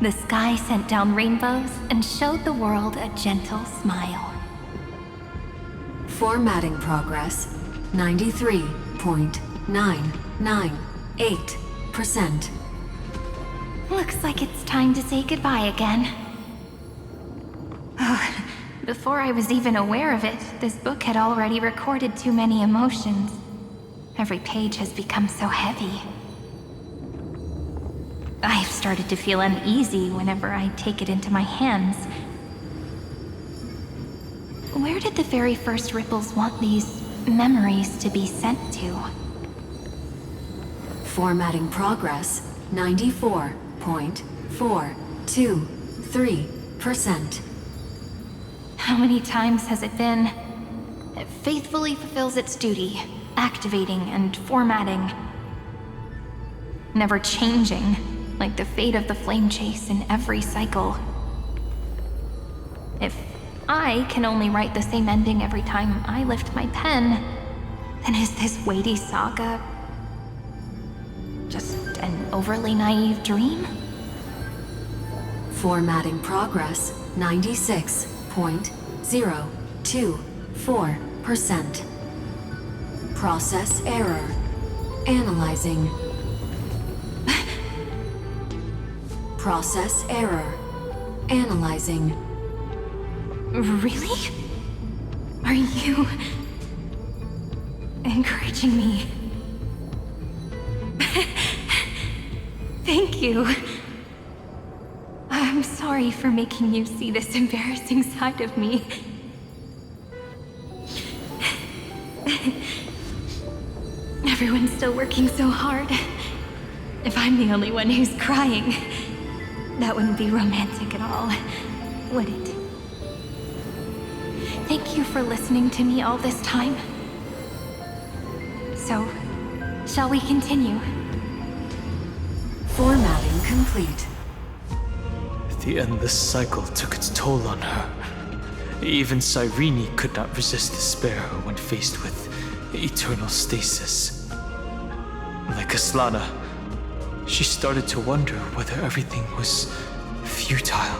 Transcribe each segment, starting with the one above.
the sky sent down rainbows and showed the world a gentle smile. Formatting progress, 93.998%. Looks like it's time to say goodbye again. Before I was even aware of it, this book had already recorded too many emotions. Every page has become so heavy. I've started to feel uneasy whenever I take it into my hands. Where did the very first ripples want these memories to be sent to? Formatting progress, 94.423%. How many times has it been? It faithfully fulfills its duty, activating and formatting. Never changing, like the fate of the flame chase in every cycle. If I can only write the same ending every time I lift my pen, then is this weighty saga just an overly naive dream? Formatting progress, 96.024%. Process error. Analyzing. Process error. Analyzing. Really? Are you encouraging me? Thank you. I'm sorry for making you see this embarrassing side of me. Everyone's still working so hard. If I'm the only one who's crying, that wouldn't be romantic at all, would it? Thank you for listening to me all this time. So, shall we continue? Formatting complete. The endless cycle took its toll on her. Even Cyrene could not resist despair when faced with eternal stasis. Like Aslana, she started to wonder whether everything was futile.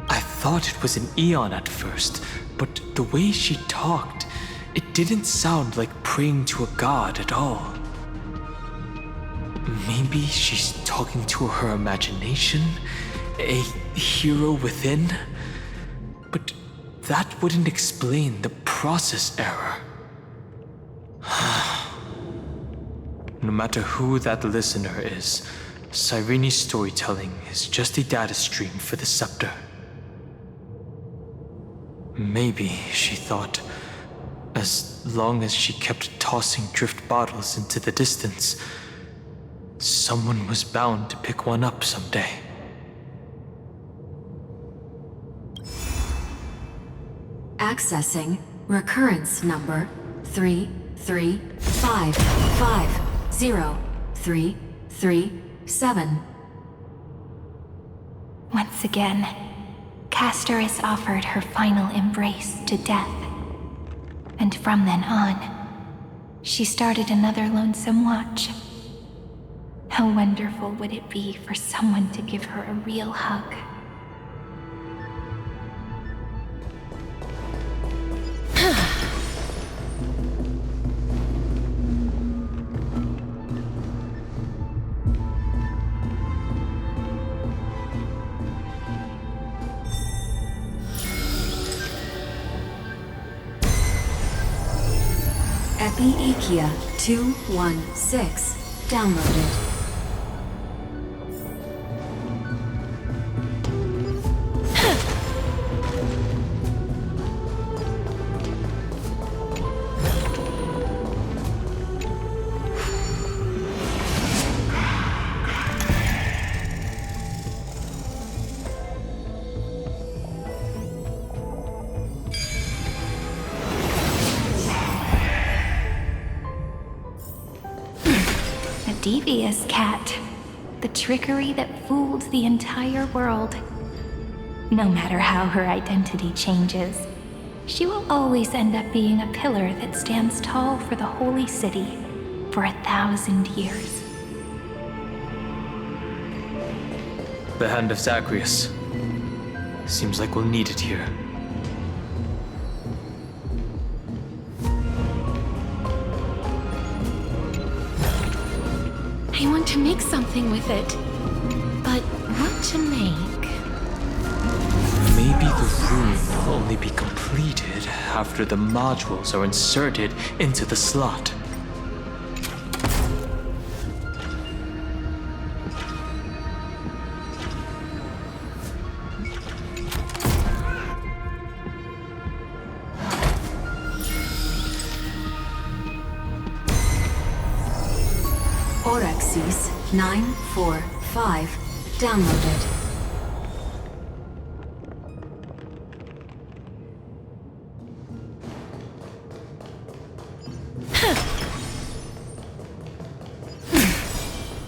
I thought it was an Eon at first, but the way she talked, it didn't sound like praying to a god at all. Maybe she's talking to her imagination, a hero within, but that wouldn't explain the process error. No matter who that listener is, Cyrene's storytelling is just a data stream for the scepter. Maybe, she thought, as long as she kept tossing drift bottles into the distance, someone was bound to pick one up someday. Accessing recurrence number 335503337. Once again, Castor is offered her final embrace to death. And from then on, she started another lonesome watch. How wonderful would it be for someone to give her a real hug? Epi-Ikia 216 downloaded. Devious cat. The trickery that fooled the entire world. No matter how her identity changes, she will always end up being a pillar that stands tall for the holy city, for 1,000 years. The hand of Zagreus. Seems like we'll need it here. I want to make something with it. But what to make? Maybe the room will only be completed after the modules are inserted into the slot. Orexis 945 downloaded.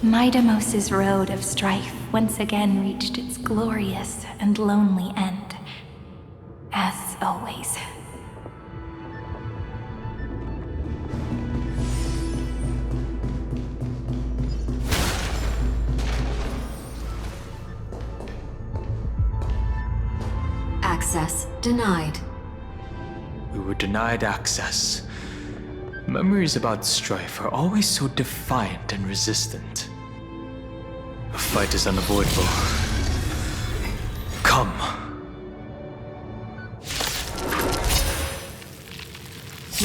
Midamos's road of strife once again reached its glorious and lonely end. As always. Access denied. We were denied access. Memories about strife are always so defiant and resistant. A fight is unavoidable. Come.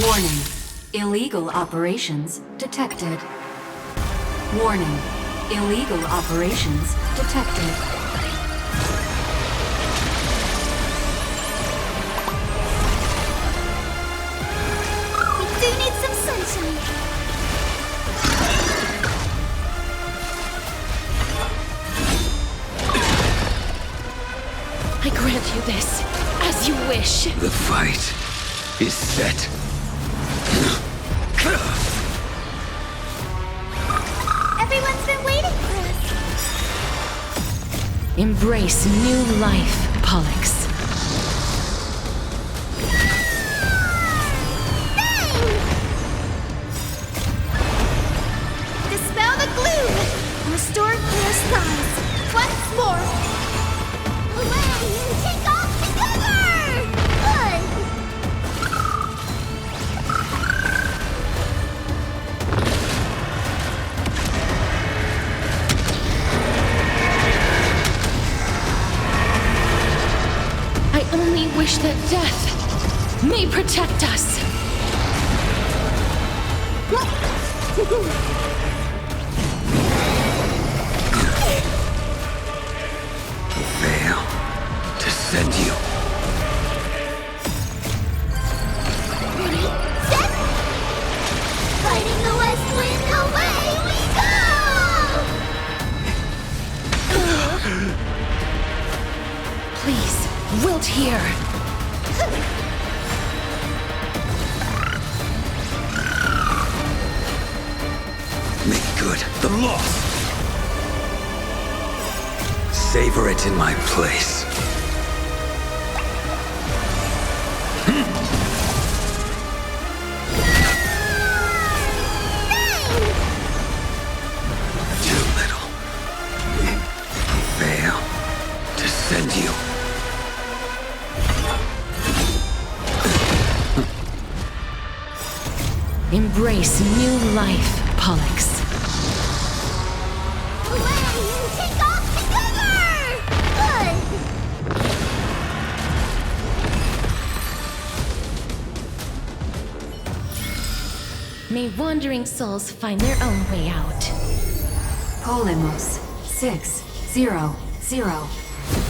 Warning. Illegal operations detected. Warning. Illegal operations detected. Do need some sunshine. I grant you this, as you wish. The fight is set. Everyone's been waiting for us. Embrace new life, Pollux. Dispel the gloom! Restore clear skies! Once more! Away! Take off together! Good! I only wish that death may protect us. Fail to send you. Ready, set! Fighting the west wind, away we go! Please, wilt here. Make good the loss. Savor it in my place. Too little. Fail to send you. Embrace new life, Pollux. Take off together! Good! May wandering souls find their own way out. Polemos 600.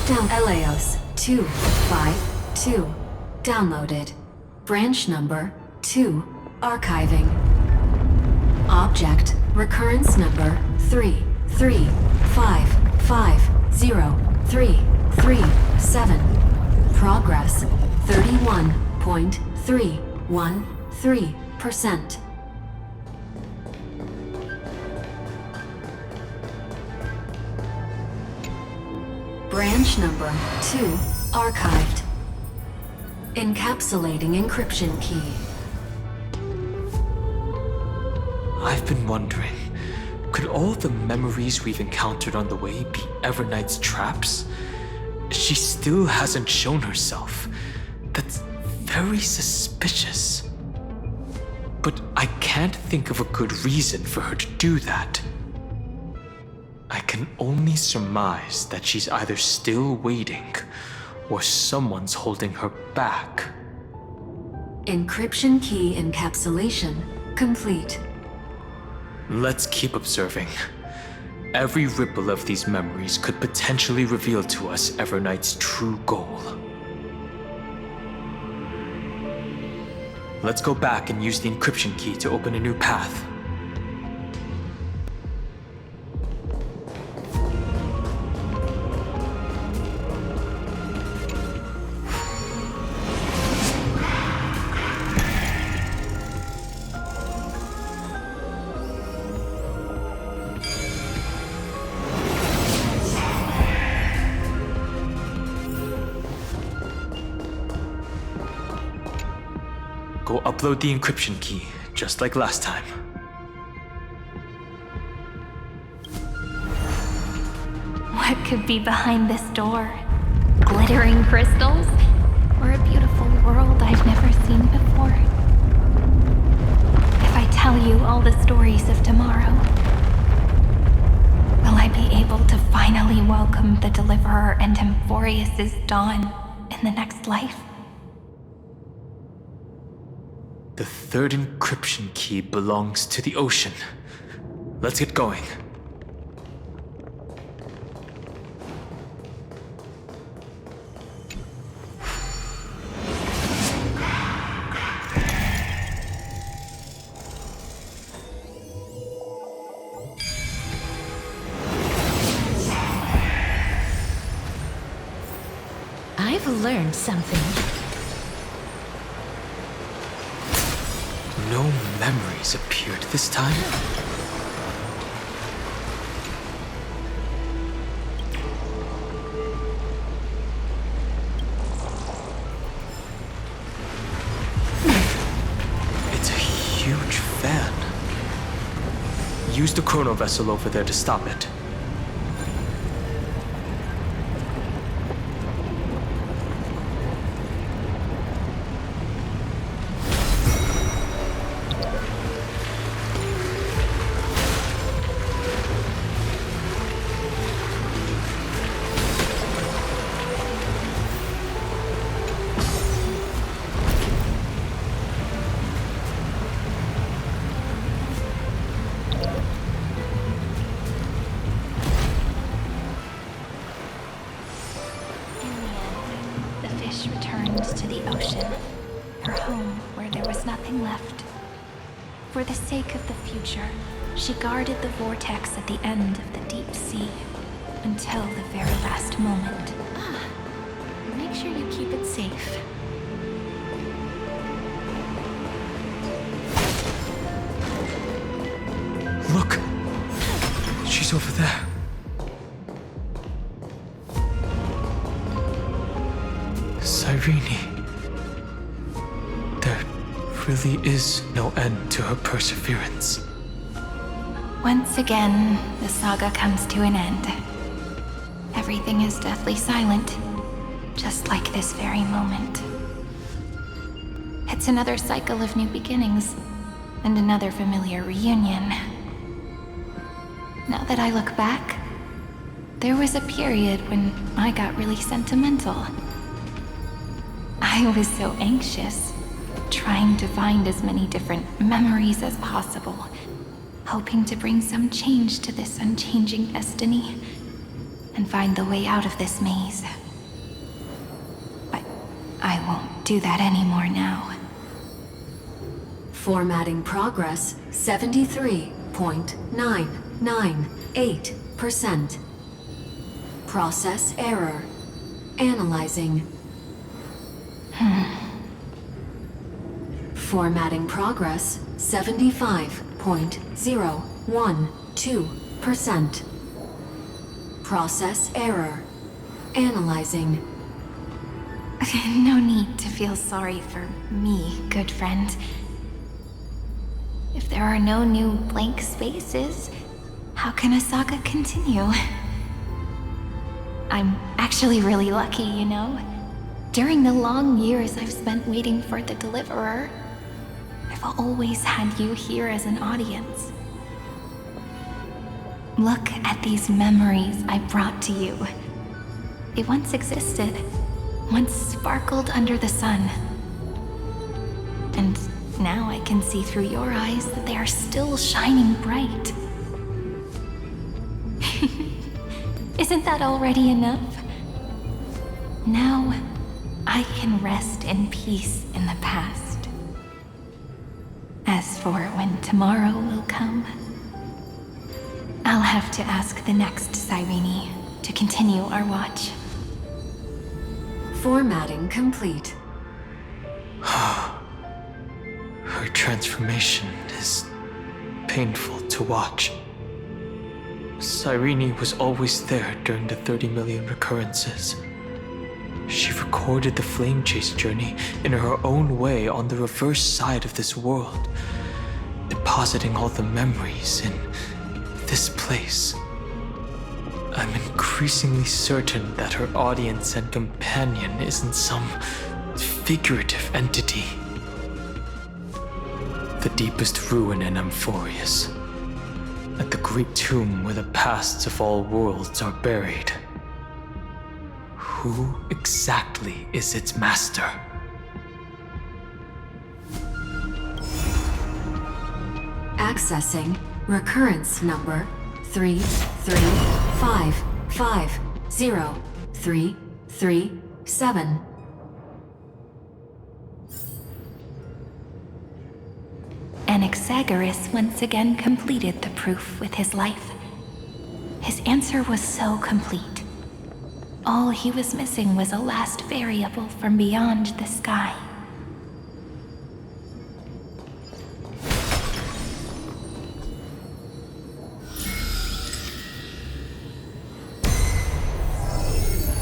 Down Eleos 252. Downloaded. Branch number 2. Archiving. Object recurrence number 3355037. Progress 31.313%. Branch number 2 archived. Encapsulating encryption key. I've I've been wondering, could all the memories we've encountered on the way be Evernight's traps? She still hasn't shown herself. That's very suspicious. But I can't think of a good reason for her to do that. I can only surmise that she's either still waiting, or someone's holding her back. Encryption key encapsulation complete. Let's keep observing. Every ripple of these memories could potentially reveal to us Evernight's true goal. Let's go back and use the encryption key to open a new path. Go upload the encryption key, just like last time. What could be behind this door? Glittering crystals? Or a beautiful world I've never seen before? If I tell you all the stories of tomorrow, will I be able to finally welcome the Deliverer and Amphoreus' dawn in the next life? The third encryption key belongs to the ocean. Let's get going. I've learned something. No memories appeared this time. It's a huge fan. Use the chrono vessel over there to stop it. To the ocean, her home where there was nothing left. For the sake of the future, she guarded the vortex at the end of the deep sea until the very last moment. Make sure you keep it safe. Look! She's over there. Cyrene. There really is no end to her perseverance. Once again, the saga comes to an end. Everything is deathly silent, just like this very moment. It's another cycle of new beginnings, and another familiar reunion. Now that I look back, there was a period when I got really sentimental. I was so anxious, trying to find as many different memories as possible, hoping to bring some change to this unchanging destiny, and find the way out of this maze. But I won't do that anymore now. Formatting progress 73.998%. Process error. Analyzing. Formatting progress 75.012%. Process error. Analyzing. No need to feel sorry for me, good friend. If there are no new blank spaces, how can a saga continue? I'm actually really lucky, you know? During the long years I've spent waiting for the deliverer, I've always had you here as an audience. Look at these memories I brought to you. They once existed, once sparkled under the sun. And now I can see through your eyes that they are still shining bright. Isn't that already enough? Now, I can rest in peace in the past. As for when tomorrow will come, I'll have to ask the next Cyrene to continue our watch. Formatting complete. Her transformation is painful to watch. Cyrene was always there during the 30 million recurrences. She recorded the flame chase journey in her own way on the reverse side of this world, depositing all the memories in this place. I'm increasingly certain that her audience and companion isn't some figurative entity. The deepest ruin in Amphoreus, at the great tomb where the pasts of all worlds are buried. Who exactly is its master? Accessing recurrence number 335503337. Anaxagoras once again completed the proof with his life. His answer was so complete. All he was missing was a last variable from beyond the sky.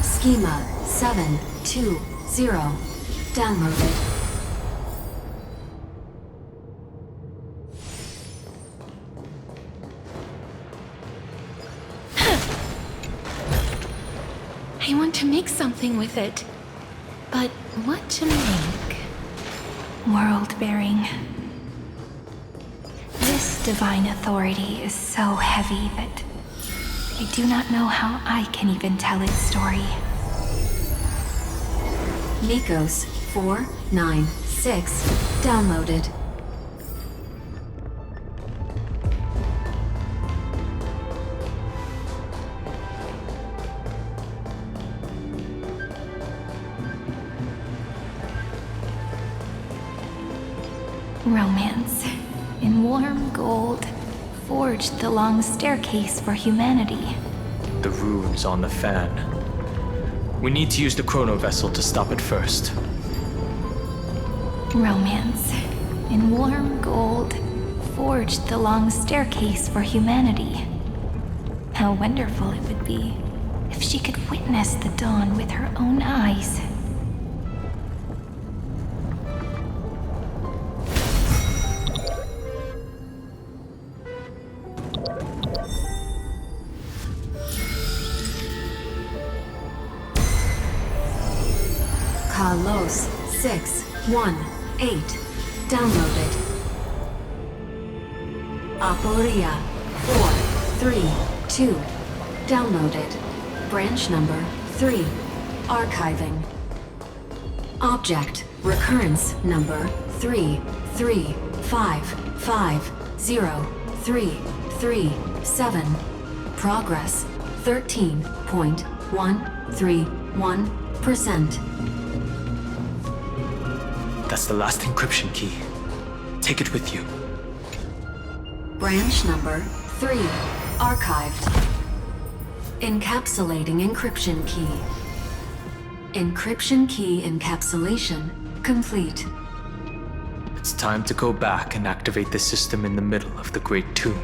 Schema 720. Downloaded. I want to make something with it. But what to make? World-bearing. This divine authority is so heavy that I do not know how I can even tell its story. Nikos 496. Downloaded. Romance. In warm gold, forged the long staircase for humanity. The runes on the fan. We need to use the chrono vessel to stop it first. Romance. In warm gold, forged the long staircase for humanity. How wonderful it would be if she could witness the dawn with her own eyes. Kalos 618. Downloaded. Aporia 432. Downloaded. Branch number 3. Archiving. Object recurrence number 335503337. Progress 13.131%. That's the last encryption key. Take it with you. Branch number 3. Archived. Encapsulating encryption key. Encryption key encapsulation complete. It's time to go back and activate the system in the middle of the Great Tomb.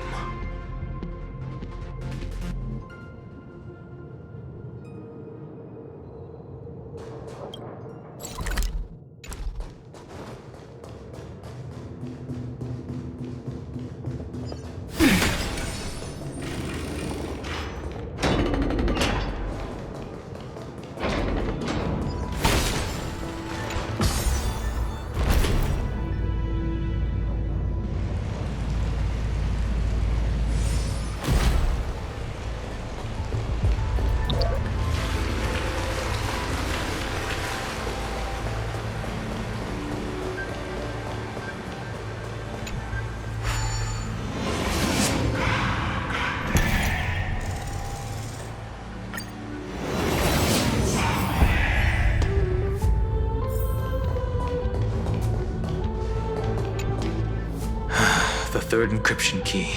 third encryption key,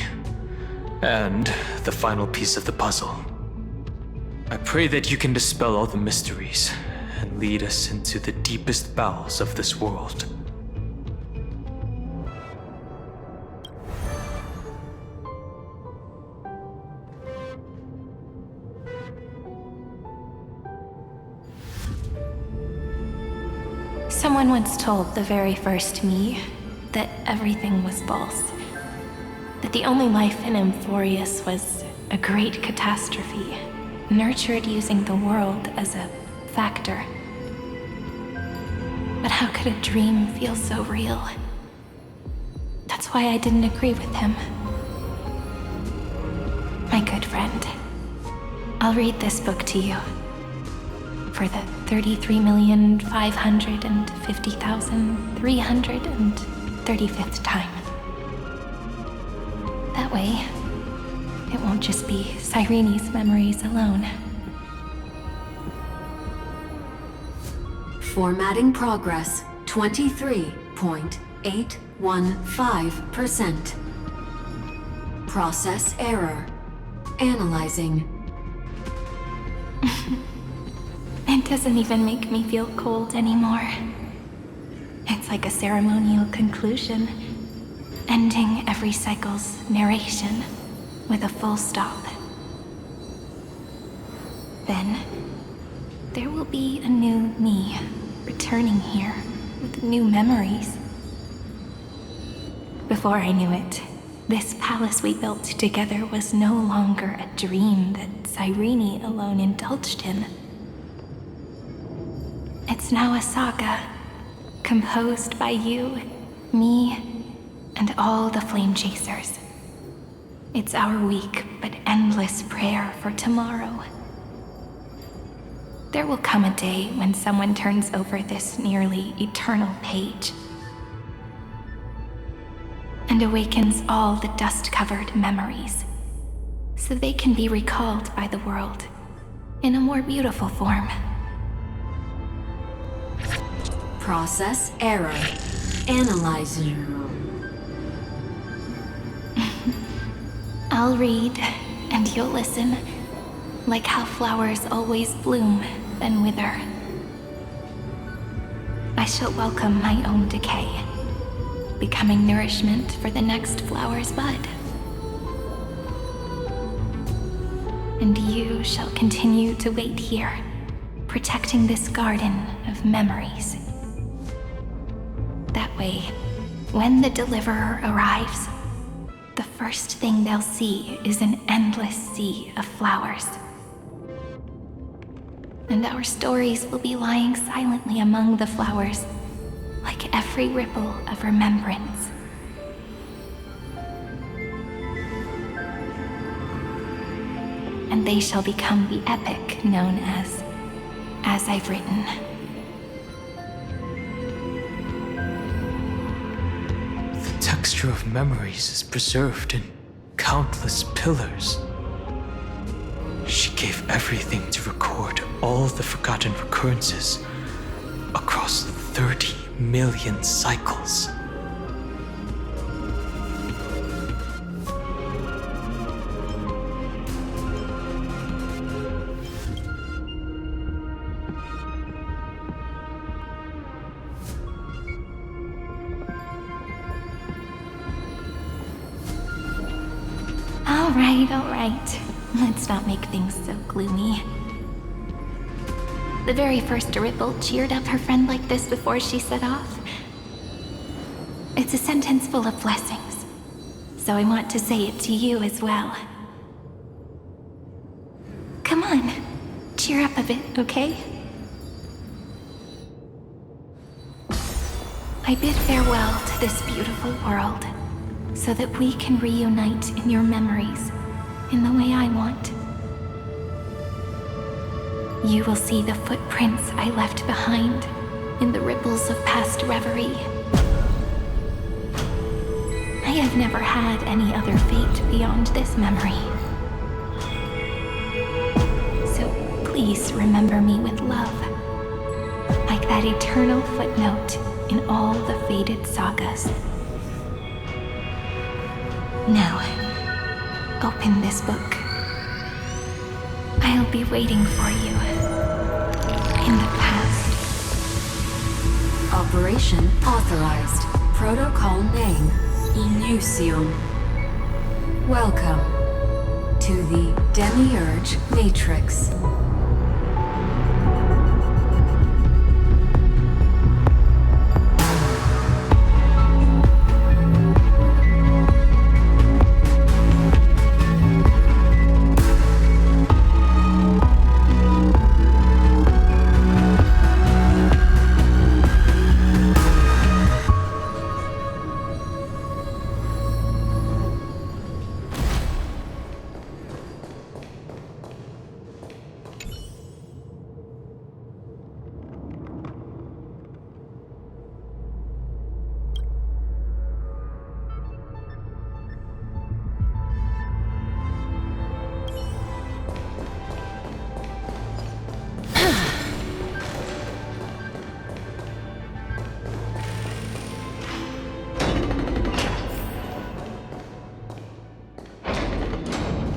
and the final piece of the puzzle. I pray that you can dispel all the mysteries and lead us into the deepest bowels of this world. Someone once told the very first me that everything was false. That the only life in Amphoreus was a great catastrophe, nurtured using the world as a factor. But how could a dream feel so real? That's why I didn't agree with him. My good friend, I'll read this book to you. For the 33,550,335th time. That way, it won't just be Cyrene's memories alone. Formatting progress 23.815%. Process error. Analyzing. It doesn't even make me feel cold anymore. It's like a ceremonial conclusion, ending every cycle's narration with a full stop. Then, there will be a new me returning here with new memories. Before I knew it, this palace we built together was no longer a dream that Cyrene alone indulged in. It's now a saga, composed by you, me, and all the flame chasers. It's our weak but endless prayer for tomorrow. There will come a day when someone turns over this nearly eternal page and awakens all the dust-covered memories, so they can be recalled by the world in a more beautiful form. Process error. Analyzing. I'll read, and you'll listen, like how flowers always bloom, then wither. I shall welcome my own decay, becoming nourishment for the next flower's bud. And you shall continue to wait here, protecting this garden of memories. That way, when the deliverer arrives, the first thing they'll see is an endless sea of flowers. And our stories will be lying silently among the flowers, like every ripple of remembrance. And they shall become the epic known as I've Written. The texture of memories is preserved in countless pillars. She gave everything to record all the forgotten recurrences across 30 million cycles. All right. Let's not make things so gloomy. The very first ripple cheered up her friend like this before she set off. It's a sentence full of blessings, so I want to say it to you as well. Come on, cheer up a bit, okay? I bid farewell to this beautiful world, so that we can reunite in your memories in the way I want. You will see the footprints I left behind in the ripples of past reverie. I have never had any other fate beyond this memory. So please remember me with love, like that eternal footnote in all the faded sagas. Now, open this book. I'll be waiting for you. In the past. Operation authorized. Protocol name, Illusion. Welcome to the Demiurge Matrix.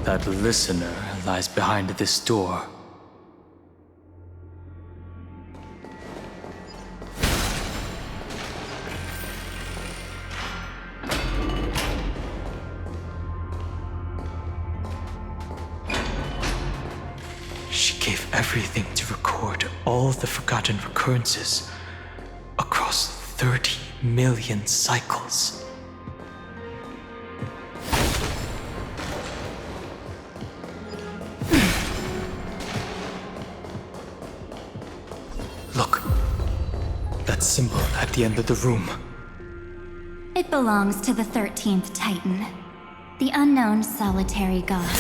That listener lies behind this door. She gave everything to record all the forgotten recurrences across 30 million cycles. Look, that symbol at the end of the room. It belongs to the 13th Titan, the unknown solitary god.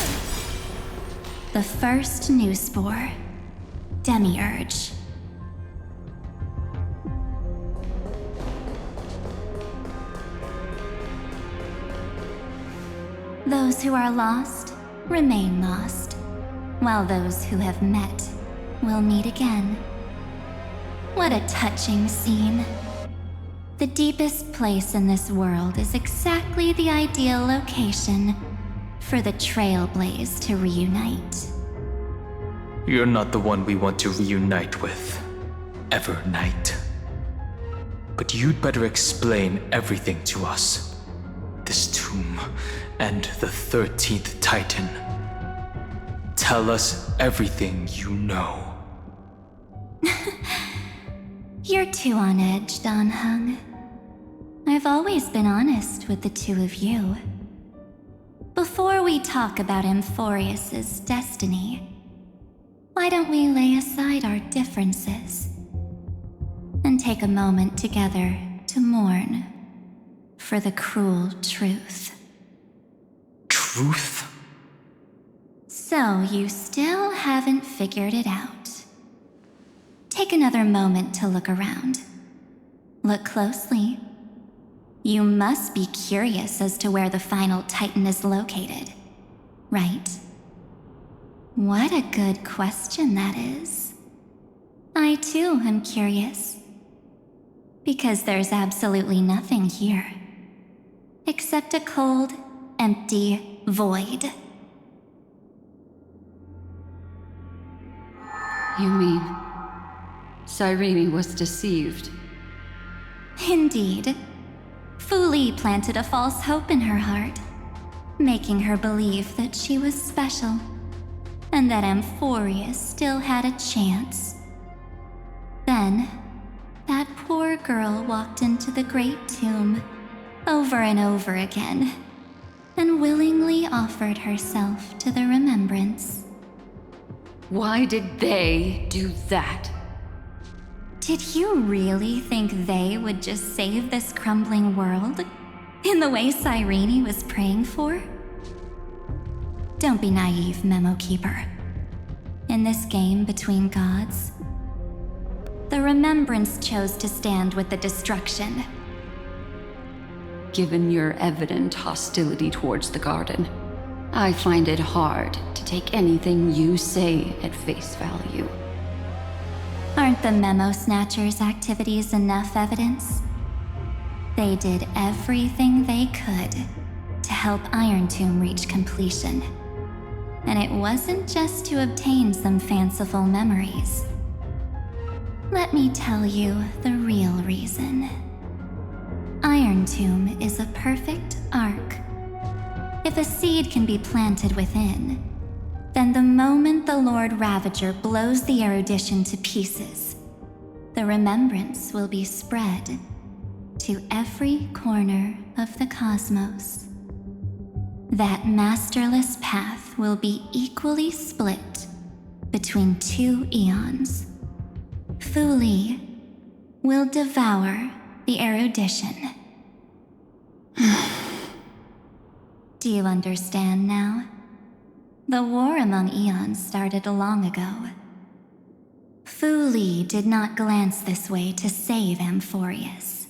The first new spore, Demiurge. Those who are lost remain lost, while those who have met will meet again. What a touching scene. The deepest place in this world is exactly the ideal location for the Trailblaze to reunite. You're not the one we want to reunite with, Evernight. But you'd better explain everything to us. This tomb and the 13th Titan. Tell us everything you know. You're too on edge, Don Hung. I've always been honest with the two of you. Before we talk about Amphoreus' destiny, why don't we lay aside our differences and take a moment together to mourn for the cruel truth? Truth? So you still haven't figured it out. Take another moment to look around. Look closely. You must be curious as to where the final Titan is located, right? What a good question that is. I too am curious. Because there's absolutely nothing here. Except a cold, empty void. You mean Cyrene was deceived? Indeed. Fu Li planted a false hope in her heart, making her believe that she was special, and that Amphoreus still had a chance. Then, that poor girl walked into the Great Tomb over and over again, and willingly offered herself to the remembrance. Why did they do that? Did you really think they would just save this crumbling world? In the way Cyrene was praying for? Don't be naive, Memo Keeper. In this game between gods, the Remembrance chose to stand with the destruction. Given your evident hostility towards the Garden, I find it hard to take anything you say at face value. Aren't the Memo Snatchers' activities enough evidence? They did everything they could to help Iron Tomb reach completion. And it wasn't just to obtain some fanciful memories. Let me tell you the real reason. Iron Tomb is a perfect arc. If a seed can be planted within, then the moment the Lord Ravager blows the erudition to pieces, the remembrance will be spread to every corner of the cosmos. That masterless path will be equally split between two eons. Fu Li will devour the erudition. Do you understand now? The war among eons started long ago. Fu Li did not glance this way to save Amphoreus.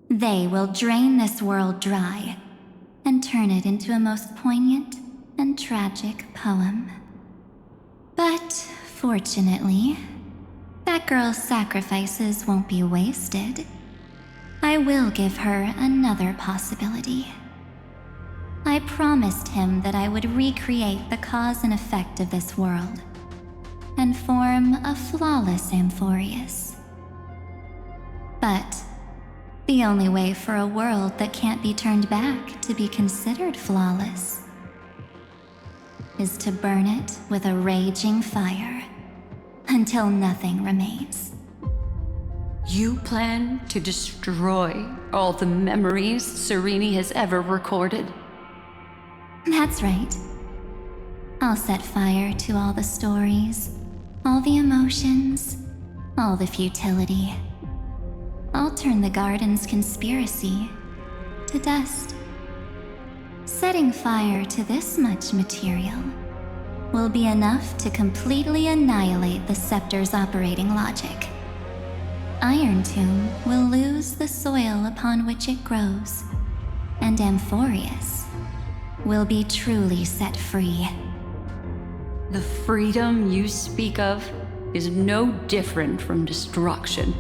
They will drain this world dry and turn it into a most poignant and tragic poem. But fortunately, that girl's sacrifices won't be wasted. I will give her another possibility. I promised him that I would recreate the cause and effect of this world and form a flawless Amphoreus. But the only way for a world that can't be turned back to be considered flawless is to burn it with a raging fire until nothing remains. You plan to destroy all the memories Serene has ever recorded? That's right. I'll set fire to all the stories, all the emotions, all the futility. I'll turn the garden's conspiracy to dust. Setting fire to this much material will be enough to completely annihilate the scepter's operating logic. Iron Tomb will lose the soil upon which it grows, and Amphoreus will be truly set free. The freedom you speak of is no different from destruction.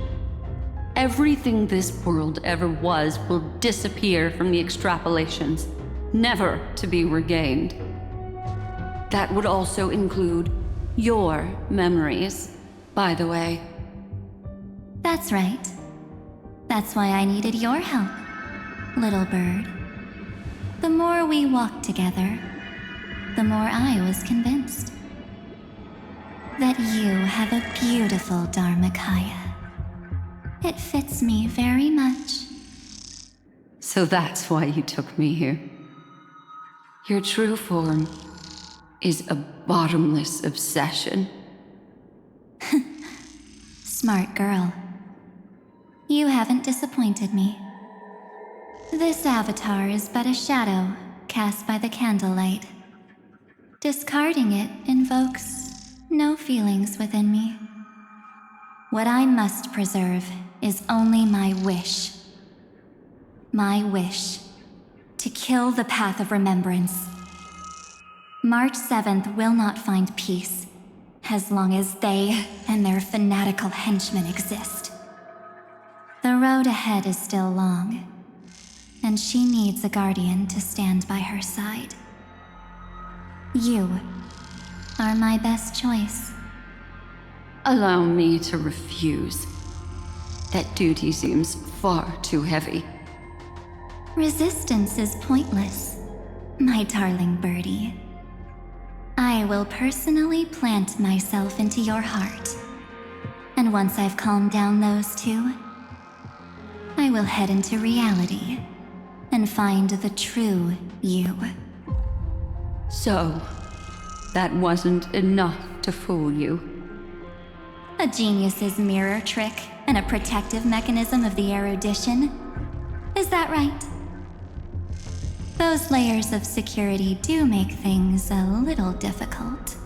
Everything this world ever was will disappear from the extrapolations, never to be regained. That would also include your memories, by the way. That's right. That's why I needed your help, little bird. The more we walked together, the more I was convinced that you have a beautiful Dharmakaya. It fits me very much. So that's why you took me here. Your true form is a bottomless obsession. Smart girl. You haven't disappointed me. This avatar is but a shadow cast by the candlelight. Discarding it invokes no feelings within me. What I must preserve is only my wish. My wish to kill the path of remembrance. March 7th will not find peace as long as they and their fanatical henchmen exist. The road ahead is still long, and she needs a guardian to stand by her side. You are my best choice. Allow me to refuse. That duty seems far too heavy. Resistance is pointless, my darling birdie. I will personally plant myself into your heart. And once I've calmed down those two, I will head into reality and find the true you. So, that wasn't enough to fool you. A genius's mirror trick and a protective mechanism of the erudition. Is that right? Those layers of security do make things a little difficult.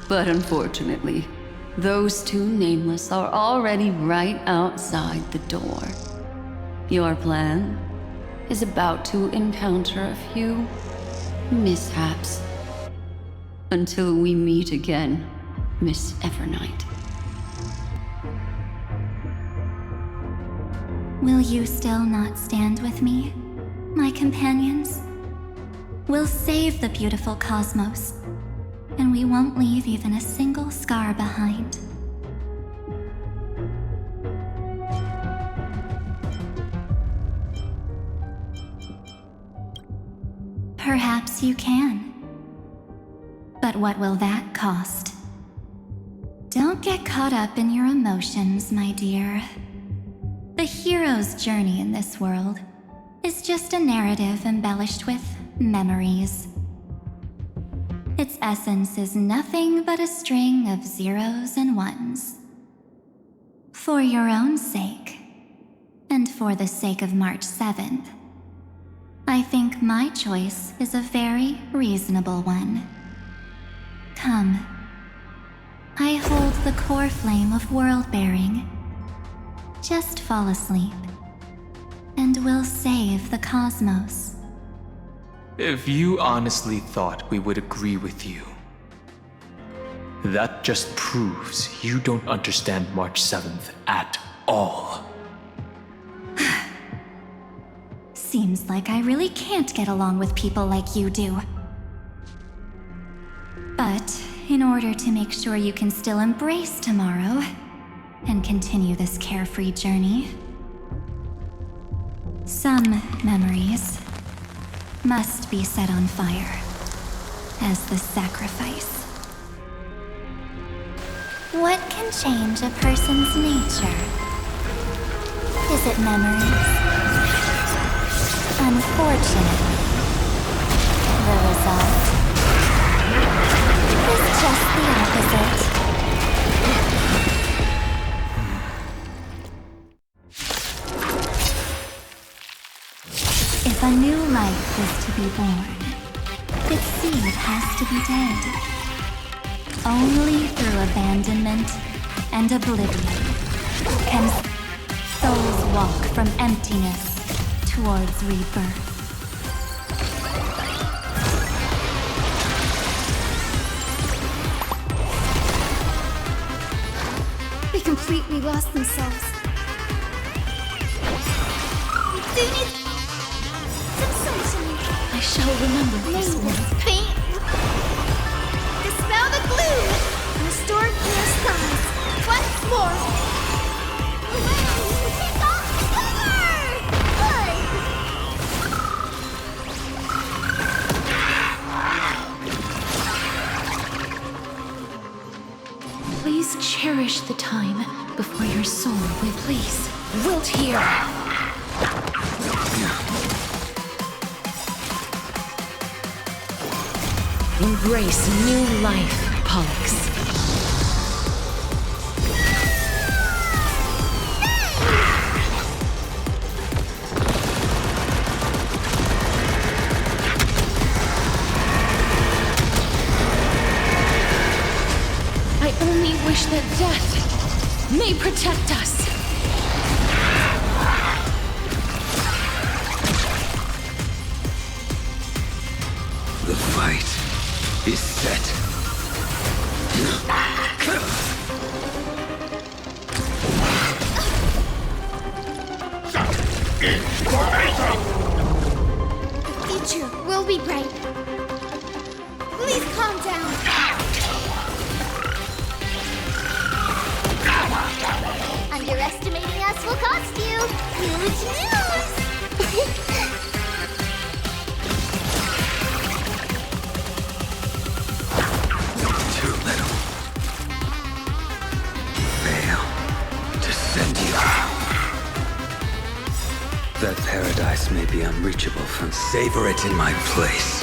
But unfortunately, those two nameless are already right outside the door. Your plan is about to encounter a few mishaps. Until we meet again, Miss Evernight. Will you still not stand with me? My companions, we'll save the beautiful cosmos, and we won't leave even a single scar behind. Perhaps you can. But what will that cost? Don't get caught up in your emotions, my dear. The hero's journey in this world is just a narrative embellished with memories. Its essence is nothing but a string of zeros and ones. For your own sake, and for the sake of March 7th, I think my choice is a very reasonable one. Come. I hold the core flame of world-bearing. Just fall asleep, and we'll save the cosmos. If you honestly thought we would agree with you, that just proves you don't understand March 7th at all. Seems like I really can't get along with people like you do. But in order to make sure you can still embrace tomorrow and continue this carefree journey, some memories must be set on fire as the sacrifice. What can change a person's nature? Is it memories? Unfortunately, the result is just the opposite. If a new life is to be born, its seed has to be dead. Only through abandonment and oblivion can souls walk from emptiness towards rebirth. They completely lost themselves. They need some sunshine. I shall remember this one. Paint. Dispel the gloom. Restore clear skies. Once more. Take off Please cherish the time before your soul will please wilt here. Embrace new life, Pollux. I only wish that death may protect us. The fight is set. The future will be bright. Please calm down. Underestimating us will cost you huge news. Too little. Fail to send you. That paradise may be unreachable from savor it in my place.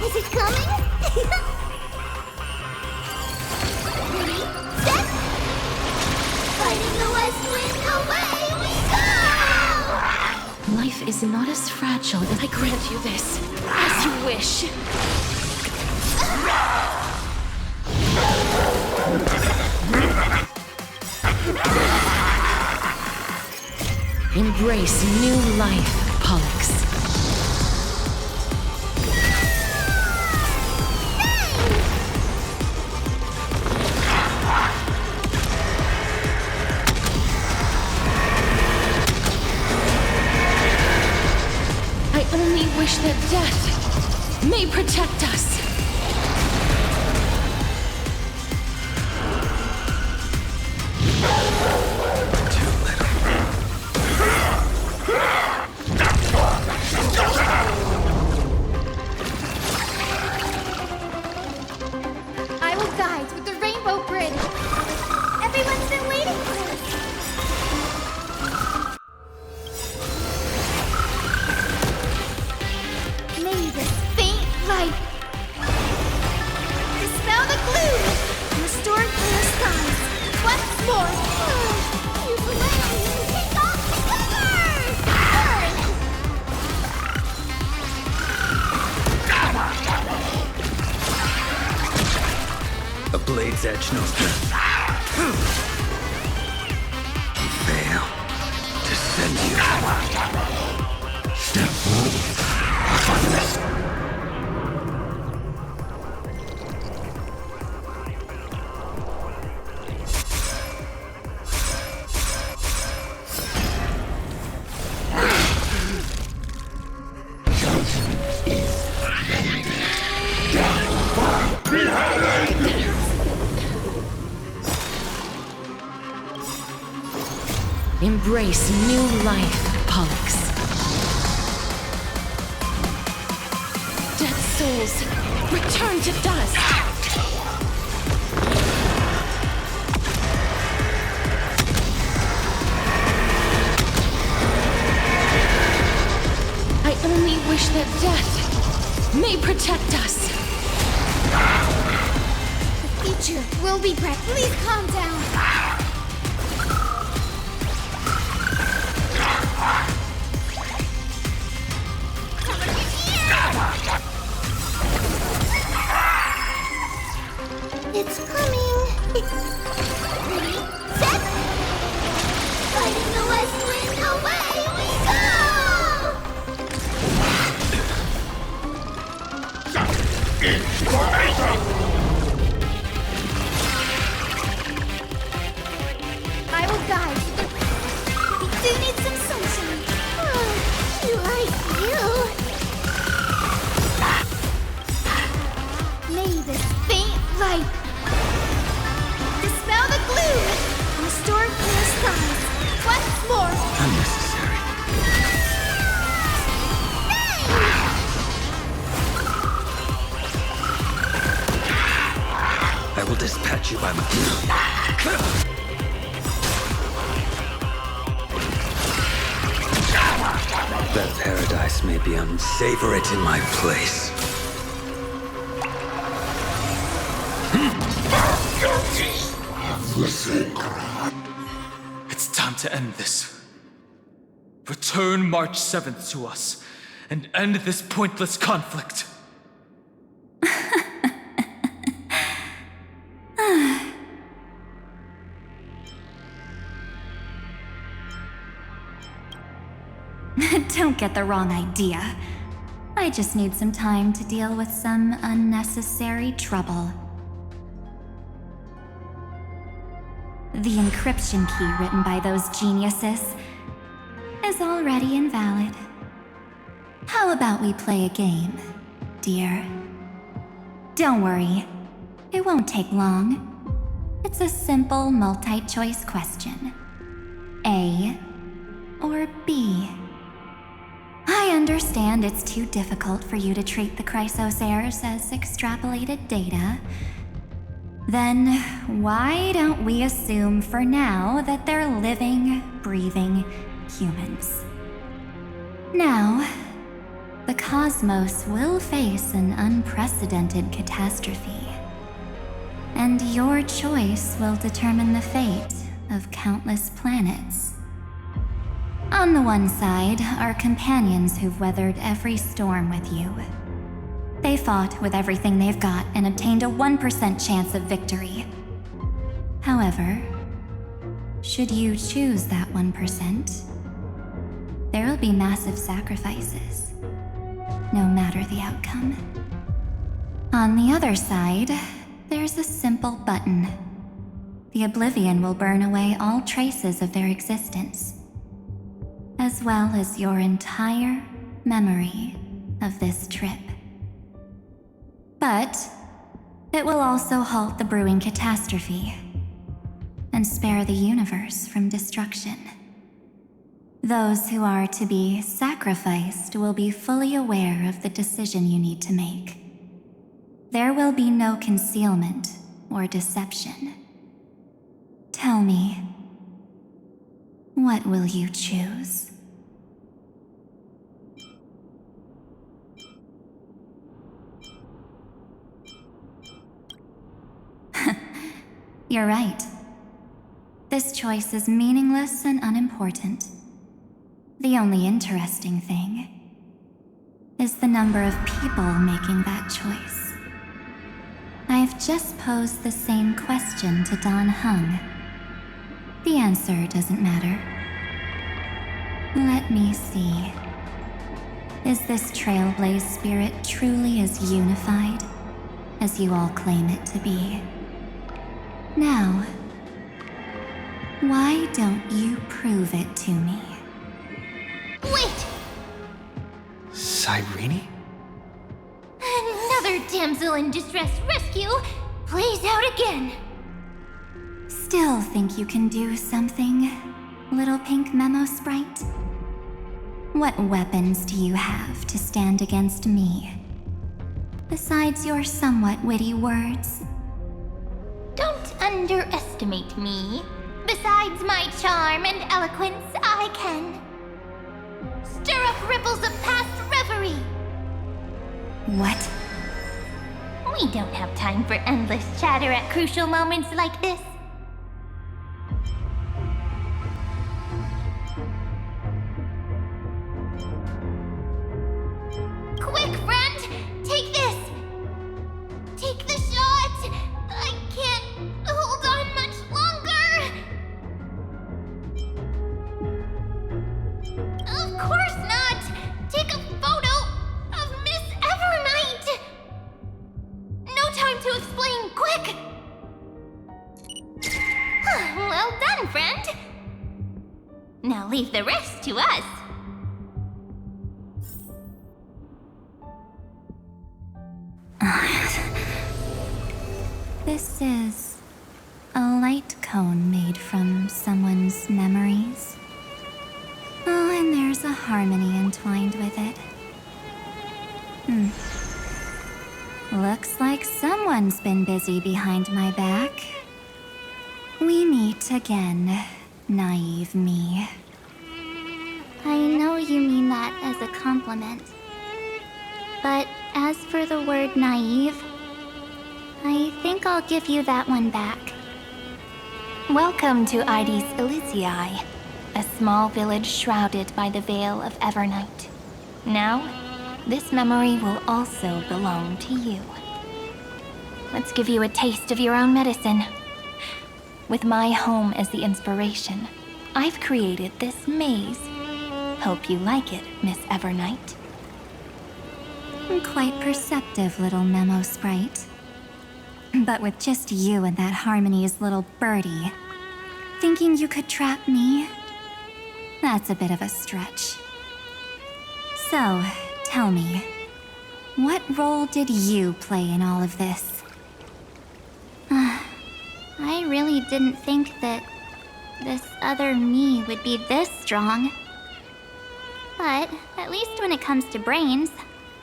Is it coming? Ready, set! Fighting the west wind, away we go! Life is not as fragile as I grant you this. As you wish. Embrace new life, Pollux. blade's edge knows fail to send you. Step Embrace new life, Pollux. Dead souls, return to dust! I only wish that death may protect us. The future will be bright. Please calm down. It's coming. Ready, set. Fighting the west wind, away we go! I will guide you. We do need some sunshine. Oh, do I feel? May this faint light dispel the gloom and restore clear skies. Once more. Unnecessary. I will dispatch you by my... That paradise may be savor it in my place. It's time to end this. Return March 7th to us, and end this pointless conflict. Don't get the wrong idea. I just need some time to deal with some unnecessary trouble. The encryption key written by those geniuses is already invalid. How about we play a game, dear? Don't worry, it won't take long. It's a simple multi-choice question. A or B? I understand it's too difficult for you to treat the Chrysosairs as extrapolated data. Then why don't we assume for now that they're living, breathing humans? Now, the cosmos will face an unprecedented catastrophe, and your choice will determine the fate of countless planets. On the one side are companions who've weathered every storm with you. They fought with everything they've got and obtained a 1% chance of victory. However, should you choose that 1%, there will be massive sacrifices, no matter the outcome. On the other side, there's a simple button. The oblivion will burn away all traces of their existence, as well as your entire memory of this trip. But it will also halt the brewing catastrophe and spare the universe from destruction. Those who are to be sacrificed will be fully aware of the decision you need to make. There will be no concealment or deception. Tell me, what will you choose? You're right. This choice is meaningless and unimportant. The only interesting thing is the number of people making that choice. I've just posed the same question to Don Hung. The answer doesn't matter. Let me see. Is this Trailblaze spirit truly as unified as you all claim it to be? Now, why don't you prove it to me? Wait! Cyrene? Another damsel in distress rescue plays out again. Still think you can do something, little pink memo sprite? What weapons do you have to stand against me? Besides your somewhat witty words? Don't underestimate me. Besides my charm and eloquence, I can stir up ripples of past reverie. What? We don't have time for endless chatter at crucial moments like this. Quick, friend! Take this! Take the shot! I can't hold on much longer! Of course not! Take a photo of Miss Evernight! No time to explain, quick! Well done, friend! Now leave the rest to us. This is a light cone made from someone's memories. Oh, and there's a harmony entwined with it. Looks like someone's been busy behind my back. We meet again, naive me. I know you mean that as a compliment. But as for the word naive, I think I'll give you that one back. Welcome to Ides Elysiae, a small village shrouded by the veil of Evernight. Now, this memory will also belong to you. Let's give you a taste of your own medicine. With my home as the inspiration, I've created this maze. Hope you like it, Miss Evernight. Quite perceptive little memo sprite. But with just you and that Harmony's little birdie, thinking you could trap me? That's a bit of a stretch. So, tell me, what role did you play in all of this? I really didn't think that this other me would be this strong. But at least when it comes to brains,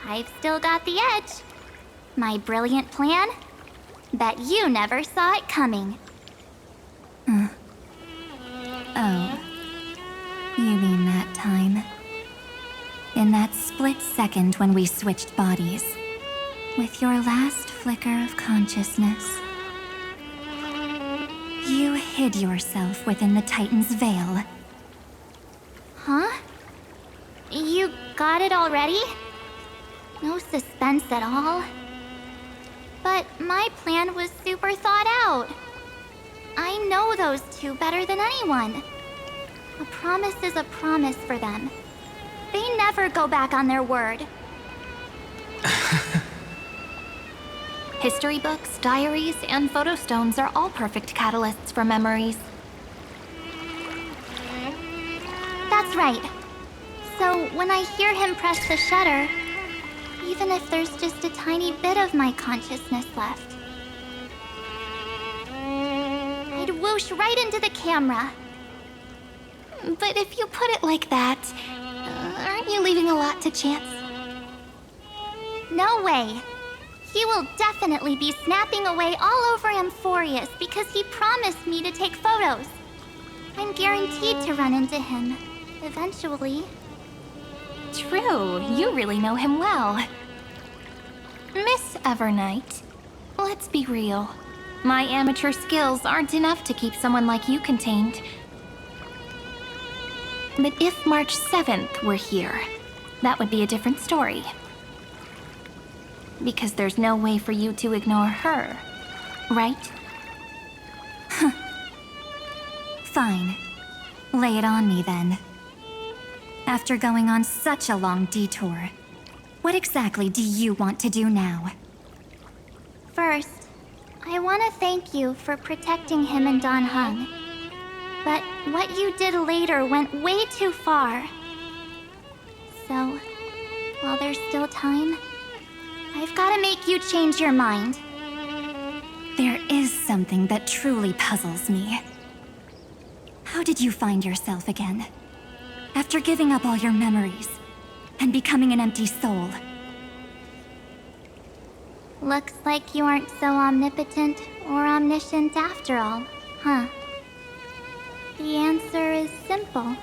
I've still got the edge. My brilliant plan? Bet you never saw it coming. Oh. You mean that time? In that split second when we switched bodies. With your last flicker of consciousness. You hid yourself within the Titan's veil. Huh? You got it already? No suspense at all. But my plan was super thought out. I know those two better than anyone. A promise is a promise for them. They never go back on their word. History books, diaries, and photo stones are all perfect catalysts for memories. That's right. So when I hear him press the shutter, even if there's just a tiny bit of my consciousness left, I'd whoosh right into the camera. But if you put it like that, aren't you leaving a lot to chance? No way. He will definitely be snapping away all over Amphoreus because he promised me to take photos. I'm guaranteed to run into him, eventually. True, you really know him well. Miss Evernight, let's be real. My amateur skills aren't enough to keep someone like you contained. But if March 7th were here, that would be a different story. Because there's no way for you to ignore her, right? Fine. Lay it on me then. After going on such a long detour, what exactly do you want to do now? First, I want to thank you for protecting him and Don Hung. But what you did later went way too far. So, while there's still time, I've got to make you change your mind. There is something that truly puzzles me. How did you find yourself again? After giving up all your memories and becoming an empty soul. Looks like you aren't so omnipotent or omniscient after all, huh? The answer is simple.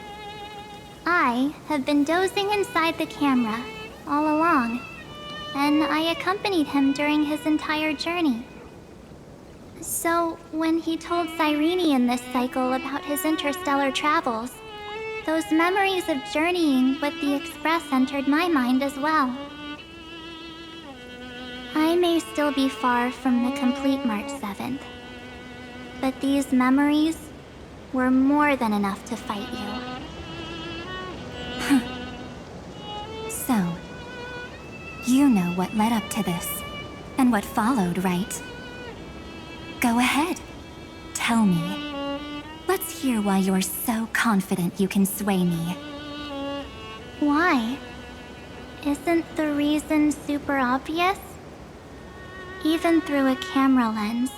I have been dozing inside the camera all along, and I accompanied him during his entire journey. So, when he told Cyrene in this cycle about his interstellar travels, those memories of journeying with the Express entered my mind as well. I may still be far from the complete March 7th, but these memories were more than enough to fight you. So, you know what led up to this, and what followed, right? Go ahead. Tell me. Let's hear why you're so confident you can sway me. Why? Isn't the reason super obvious? Even through a camera lens,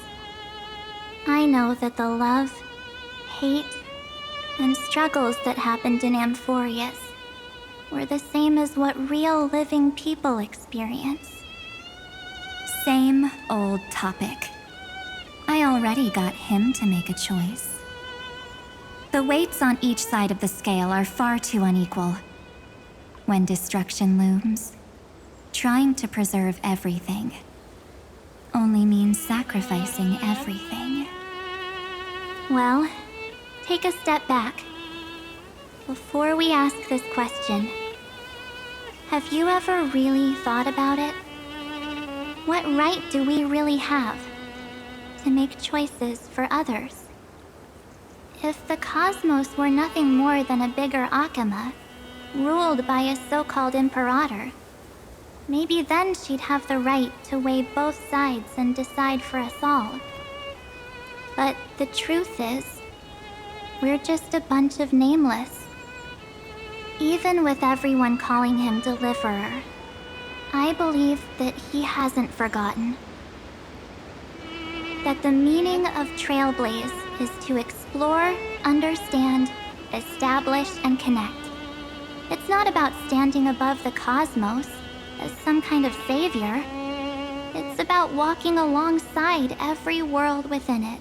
I know that the love, hate, and struggles that happened in Amphoreus were the same as what real living people experience. Same old topic. I already got him to make a choice. The weights on each side of the scale are far too unequal. When destruction looms, trying to preserve everything only means sacrificing everything. Well, take a step back. Before we ask this question, have you ever really thought about it? What right do we really have to make choices for others? If the cosmos were nothing more than a bigger Akama, ruled by a so-called imperator, maybe then she'd have the right to weigh both sides and decide for us all. But the truth is, we're just a bunch of nameless. Even with everyone calling him Deliverer, I believe that he hasn't forgotten. That the meaning of Trailblaze is to explore, understand, establish, and connect. It's not about standing above the cosmos as some kind of savior. It's about walking alongside every world within it.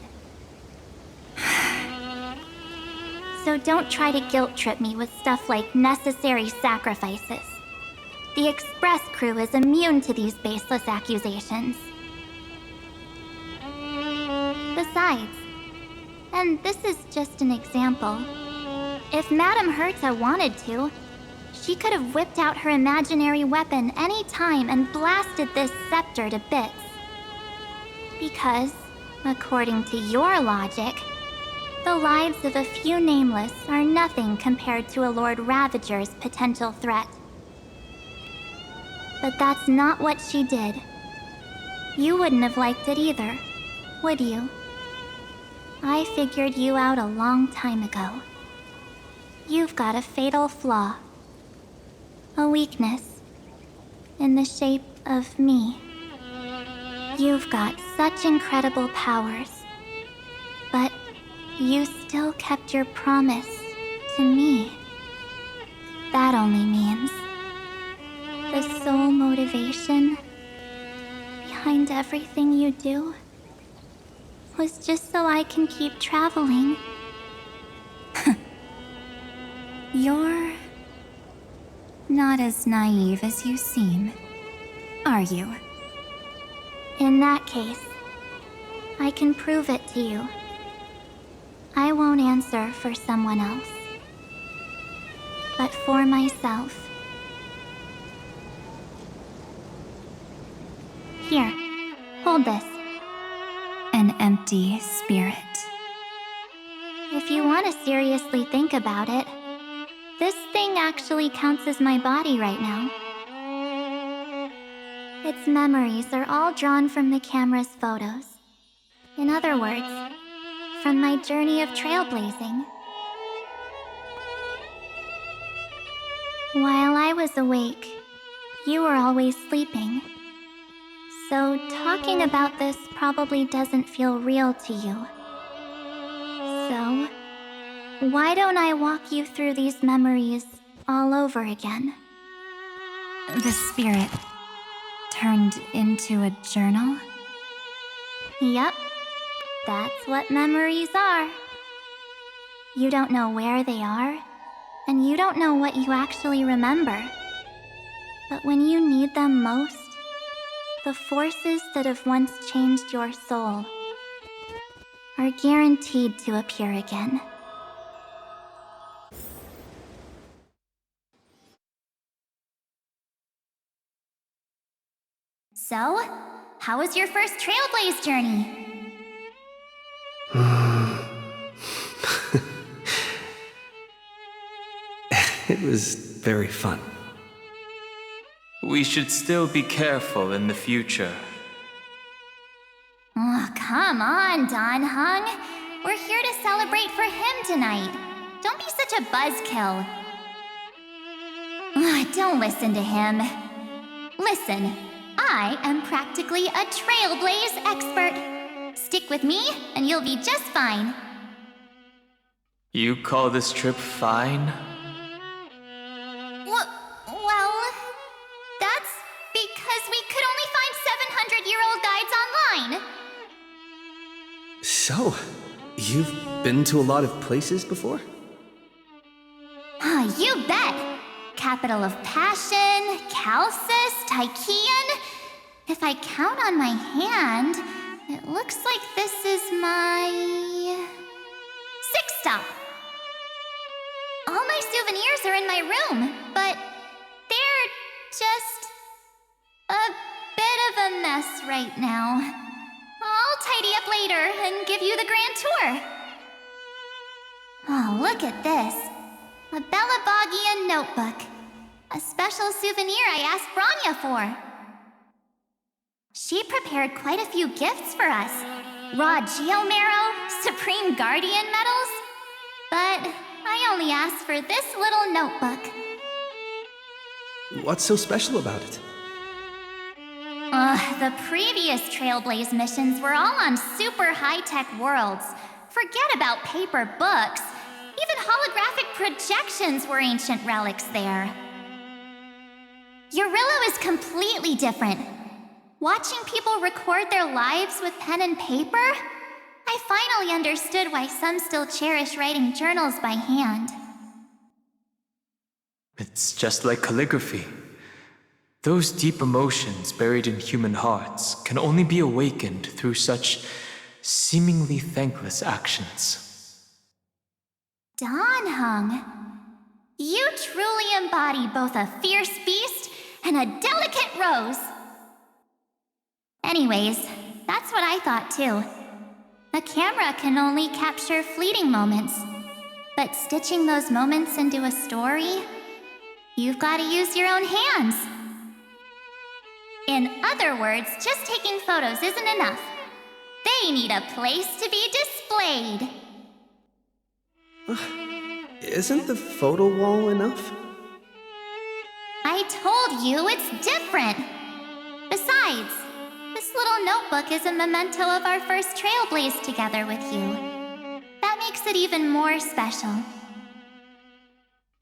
So don't try to guilt-trip me with stuff like necessary sacrifices. The Express crew is immune to these baseless accusations. Besides, and this is just an example, if Madame Herta wanted to, she could have whipped out her imaginary weapon any time and blasted this scepter to bits. Because, according to your logic, the lives of a few nameless are nothing compared to a Lord Ravager's potential threat. But that's not what she did. You wouldn't have liked it either, would you? I figured you out a long time ago. You've got a fatal flaw. A weakness. In the shape of me. You've got such incredible powers. But you still kept your promise to me. That only means the sole motivation behind everything you do was just so I can keep traveling. You're not as naive as you seem, are you? In that case, I can prove it to you. I won't answer for someone else, but for myself. Here, hold this. An empty spirit. If you want to seriously think about it, this thing actually counts as my body right now. Its memories are all drawn from the camera's photos. In other words, from my journey of trailblazing. While I was awake, you were always sleeping. So talking about this probably doesn't feel real to you. So, why don't I walk you through these memories all over again? The spirit turned into a journal? Yep, that's what memories are. You don't know where they are, and you don't know what you actually remember. But when you need them most, the forces that have once changed your soul are guaranteed to appear again. So, how was your first Trailblaze journey? It was very fun. We should still be careful in the future. Oh, come on, Don Hung. We're here to celebrate for him tonight. Don't be such a buzzkill. Don't listen to him. Listen, I am practically a Trailblaze expert. Stick with me, and you'll be just fine. You call this trip fine? Well, that's because we could only find 700-year-old guides online. So, you've been to a lot of places before? You bet! Capital of Passion, Calcis, Tychean. If I count on my hand, it looks like this is my 6th stop. All my souvenirs are in my room, but they're just a bit of a mess right now. I'll tidy up later and give you the grand tour. Oh, look at this. A Belabogian notebook. A special souvenir I asked Branya for. She prepared quite a few gifts for us. Raw Geomarrow, Supreme Guardian medals. But I only asked for this little notebook. What's so special about it? The previous Trailblaze missions were all on super high-tech worlds. Forget about paper books. Even holographic projections were ancient relics there. Eurillo is completely different. Watching people record their lives with pen and paper, I finally understood why some still cherish writing journals by hand. It's just like calligraphy. Those deep emotions buried in human hearts can only be awakened through such seemingly thankless actions. Don Hung, you truly embody both a fierce beast and a delicate rose. Anyways, that's what I thought too. A camera can only capture fleeting moments, but stitching those moments into a story, you've got to use your own hands. In other words, just taking photos isn't enough. They need a place to be displayed. Isn't the photo wall enough? I told you it's different. Besides, this little notebook is a memento of our first Trailblaze together with you. That makes it even more special.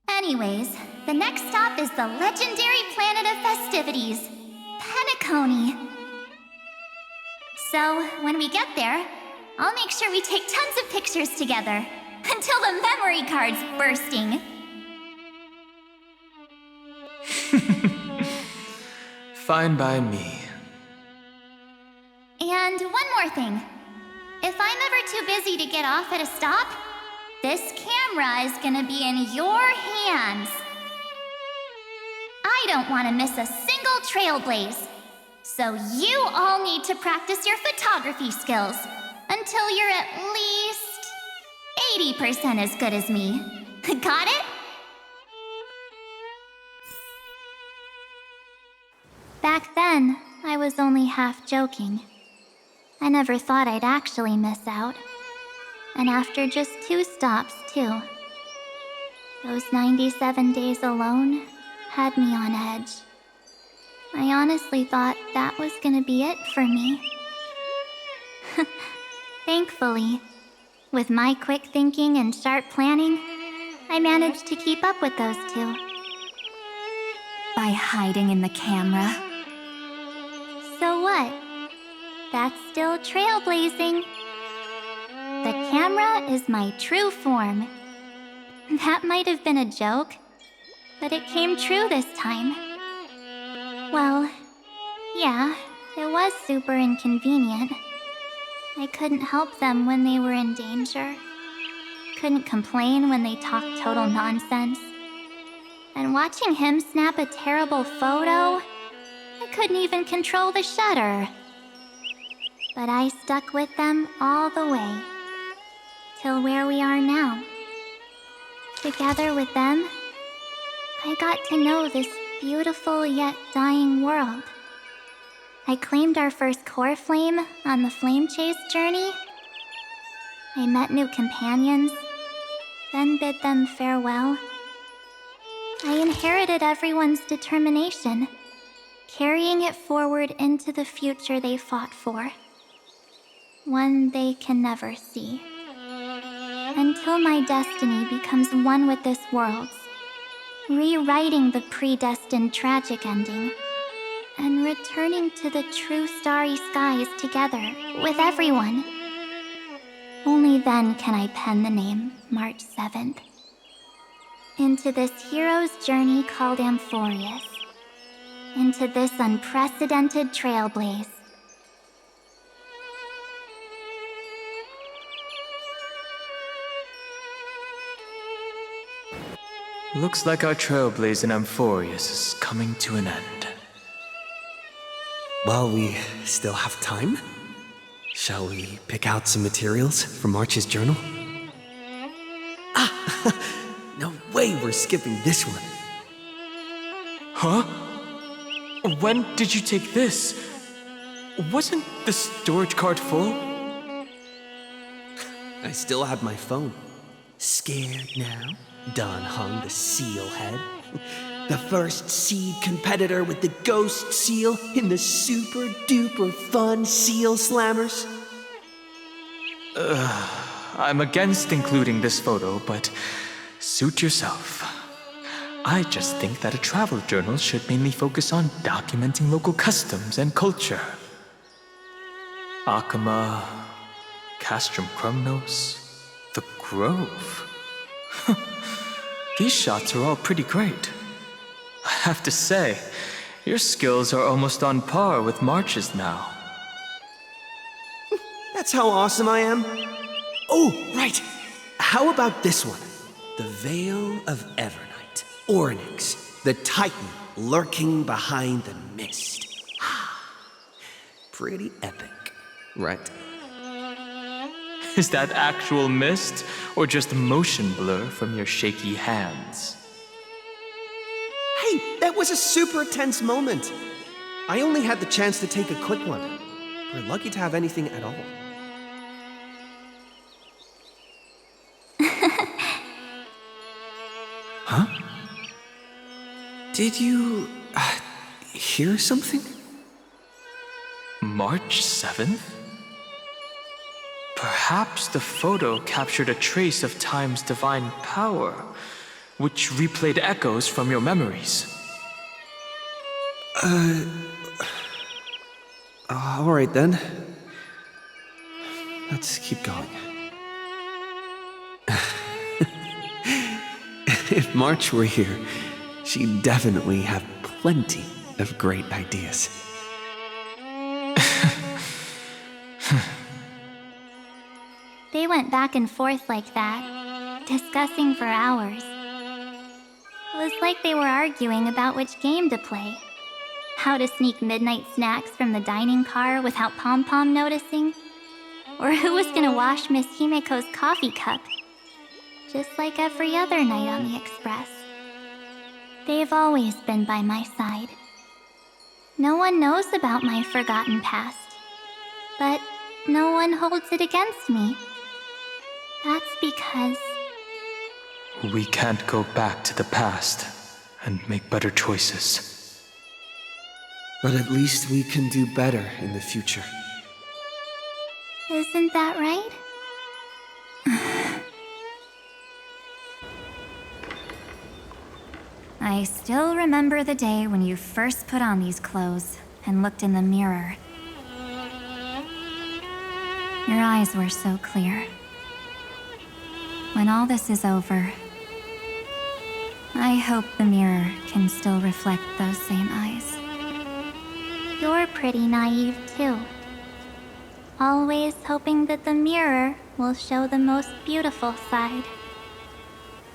Anyways, the next stop is the legendary planet of festivities, Penacony. So, when we get there, I'll make sure we take tons of pictures together, until the memory card's bursting. Fine by me. And one more thing. If I'm ever too busy to get off at a stop, this camera is gonna be in your hands. I don't want to miss a single Trailblaze. So you all need to practice your photography skills until you're at least 80% as good as me. Got it? Back then, I was only half joking. I never thought I'd actually miss out. And after just 2 stops, too. Those 97 days alone had me on edge. I honestly thought that was gonna be it for me. Thankfully, with my quick thinking and sharp planning, I managed to keep up with those 2. By hiding in the camera. So what? That's still trailblazing. The camera is my true form. That might have been a joke, but it came true this time. Well, yeah, it was super inconvenient. I couldn't help them when they were in danger. Couldn't complain when they talked total nonsense. And watching him snap a terrible photo, I couldn't even control the shutter. But I stuck with them all the way, till where we are now. Together with them, I got to know this beautiful yet dying world. I claimed our first core flame on the flame chase journey. I met new companions, then bid them farewell. I inherited everyone's determination, carrying it forward into the future they fought for. One they can never see. Until my destiny becomes one with this world's, rewriting the predestined tragic ending, and returning to the true starry skies together with everyone. Only then can I pen the name March 7th. Into this hero's journey called Amphoreus. Into this unprecedented trailblaze. Looks like our Trailblaze in Amphoreus is coming to an end. Well, we still have time. Shall we pick out some materials for March's journal? Ah! No way we're skipping this one. Huh? When did you take this? Wasn't the storage card full? I still have my phone. Scared now? Don hung the seal head. The first seed competitor with the ghost seal in the super duper fun seal slammers. I'm against including this photo, but suit yourself. I just think that a travel journal should mainly focus on documenting local customs and culture. Akama, Castrum Krumnos, the Grove. These shots are all pretty great. I have to say, your skills are almost on par with March's now. That's how awesome I am. Oh, right. How about this one? The Veil of Evernight. Ornyx, the Titan lurking behind the mist. Pretty epic, right? Is that actual mist, or just motion blur from your shaky hands? Hey, that was a super tense moment. I only had the chance to take a quick one. We're lucky to have anything at all. Huh? Did you hear something? March 7th? Perhaps the photo captured a trace of time's divine power, which replayed echoes from your memories. All right then. Let's keep going. If March were here, she'd definitely have plenty of great ideas. They went back and forth like that, discussing for hours. It was like they were arguing about which game to play. how to sneak midnight snacks from the dining car without Pom-Pom noticing, or who was gonna wash Miss Himiko's coffee cup, just like every other night on the Express. They've always been by my side. No one knows about my forgotten past, but no one holds it against me. That's because We can't go back to the past and make better choices. But at least we can do better in the future. Isn't that right? I still remember the day when you first put on these clothes and looked in the mirror. Your eyes were so clear. When all this is over, I hope the mirror can still reflect those same eyes. You're pretty naive too. Always hoping that the mirror will show the most beautiful side.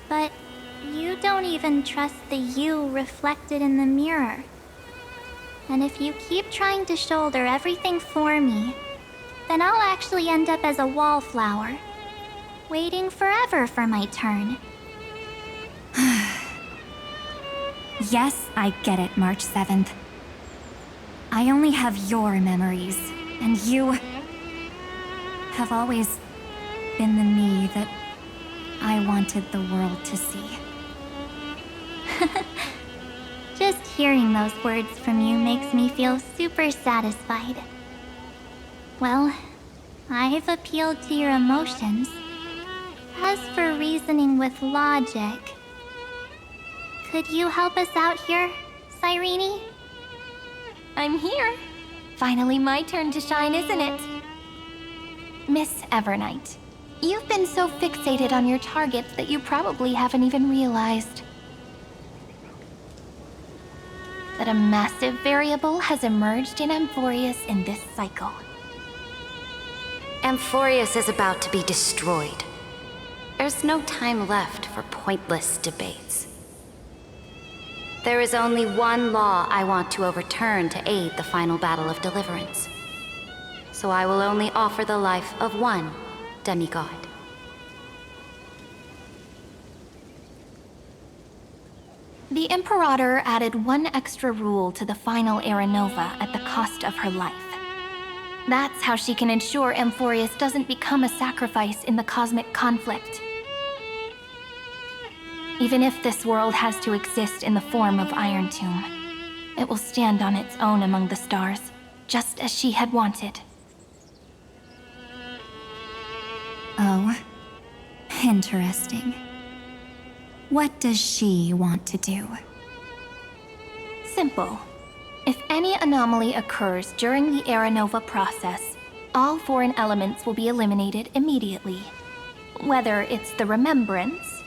But you don't even trust the you reflected in the mirror. And if you keep trying to shoulder everything for me, then I'll actually end up as a wallflower, waiting forever for my turn. Yes, I get it, March 7th. I only have your memories, and you have always been the me that I wanted the world to see. Just hearing those words from you makes me feel super satisfied. Well, I've appealed to your emotions. As for reasoning with logic, could you help us out here, Cyrene? I'm here. Finally my turn to shine, isn't it? Miss Evernight, you've been so fixated on your targets that you probably haven't even realized that a massive variable has emerged in Amphoreus in this cycle. Amphoreus is about to be destroyed. There's no time left for pointless debates. There is only one law I want to overturn to aid the final battle of deliverance. So I will only offer the life of one demigod. The Imperator added one extra rule to the final Era Nova at the cost of her life. That's how she can ensure Amphoreus doesn't become a sacrifice in the cosmic conflict. Even if this world has to exist in the form of Iron Tomb, it will stand on its own among the stars, just as she had wanted. Oh, interesting. What does she want to do? Simple. If any anomaly occurs during the Era Nova process, all foreign elements will be eliminated immediately. Whether it's the Remembrance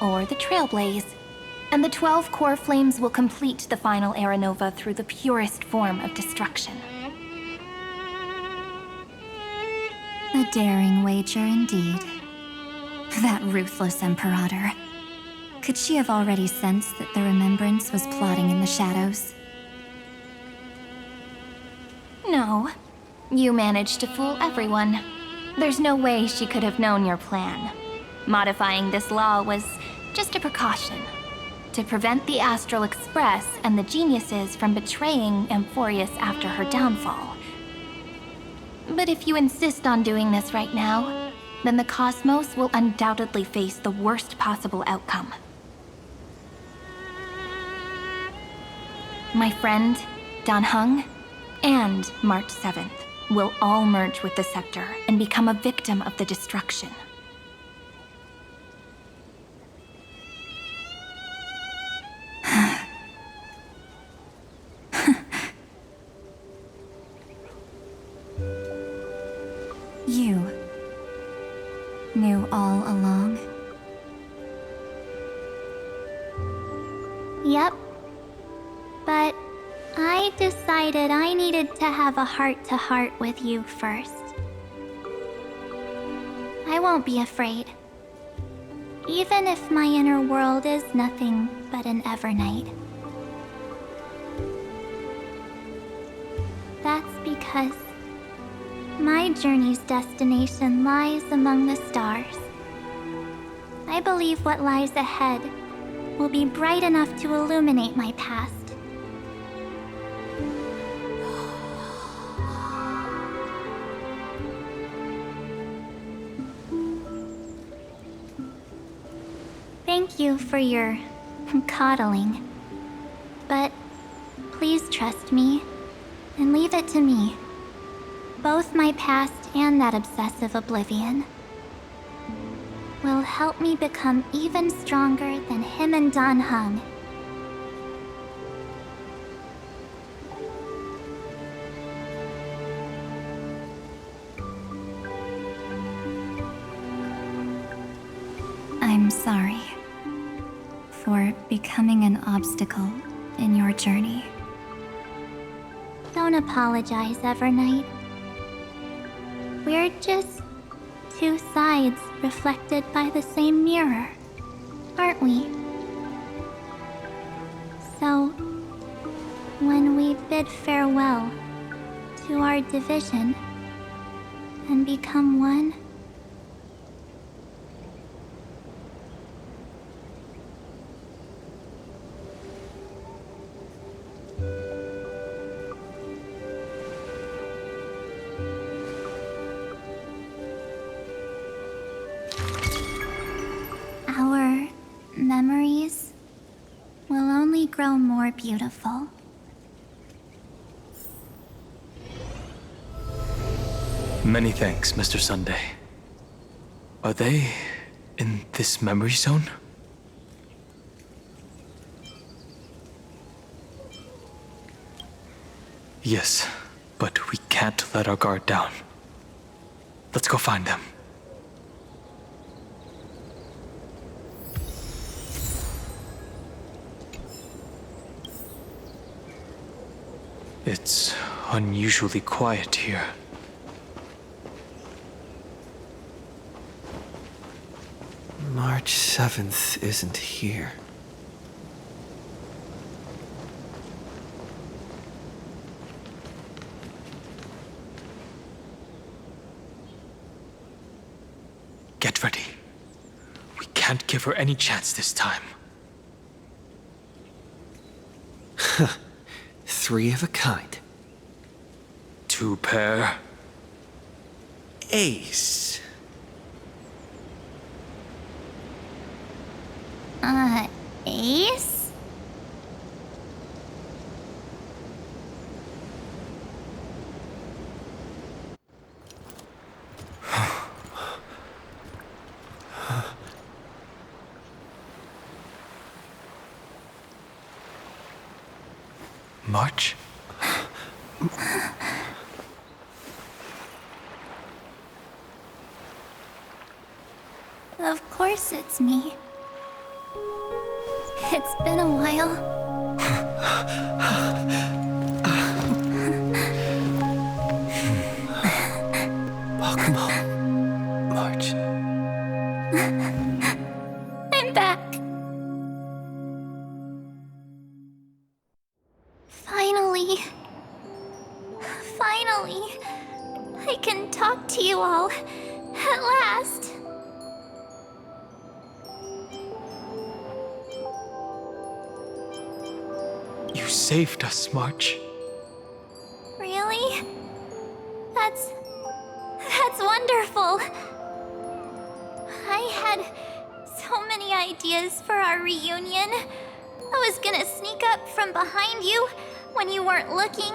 or the Trailblaze, and the 12 core flames will complete the final Era Nova through the purest form of destruction. A daring wager indeed. That ruthless Imperator. Could she have already sensed that the Remembrance was plotting in the shadows? No. You managed to fool everyone. There's no way she could have known your plan. Modifying this law was just a precaution, to prevent the Astral Express and the geniuses from betraying Amphoreus after her downfall. But if you insist on doing this right now, then the cosmos will undoubtedly face the worst possible outcome. My friend, Dan Heng, and March 7th will all merge with the Scepter and become a victim of the destruction. You knew all along? Yep. But I decided I needed to have a heart-to-heart with you first. I won't be afraid. Even if my inner world is nothing but an Evernight. because my journey's destination lies among the stars. I believe what lies ahead will be bright enough to illuminate my past. Thank you for your coddling. But please trust me and leave it to me. Both my past and that obsessive oblivion will help me become even stronger than him and Dan Heng. I'm sorry for becoming an obstacle in your journey. Don't apologize, Evernight. We're just two sides reflected by the same mirror, aren't we? So, when we bid farewell to our division and become one, our memories will only grow more beautiful. Many thanks, Mr. Sunday. Are they in this memory zone? Yes, but we can't let our guard down. Let's go find them. It's unusually quiet here. March 7th isn't here. Get ready. We can't give her any chance this time. Three of a kind. Two pair. Ace. Ace? March? Of course it's me. It's been a while. Welcome home, March. I'm back. Finally, I can talk to you all at last. You saved us, March. Really? That's wonderful. I had so many ideas for our reunion. I was gonna sneak up from behind you when you weren't looking,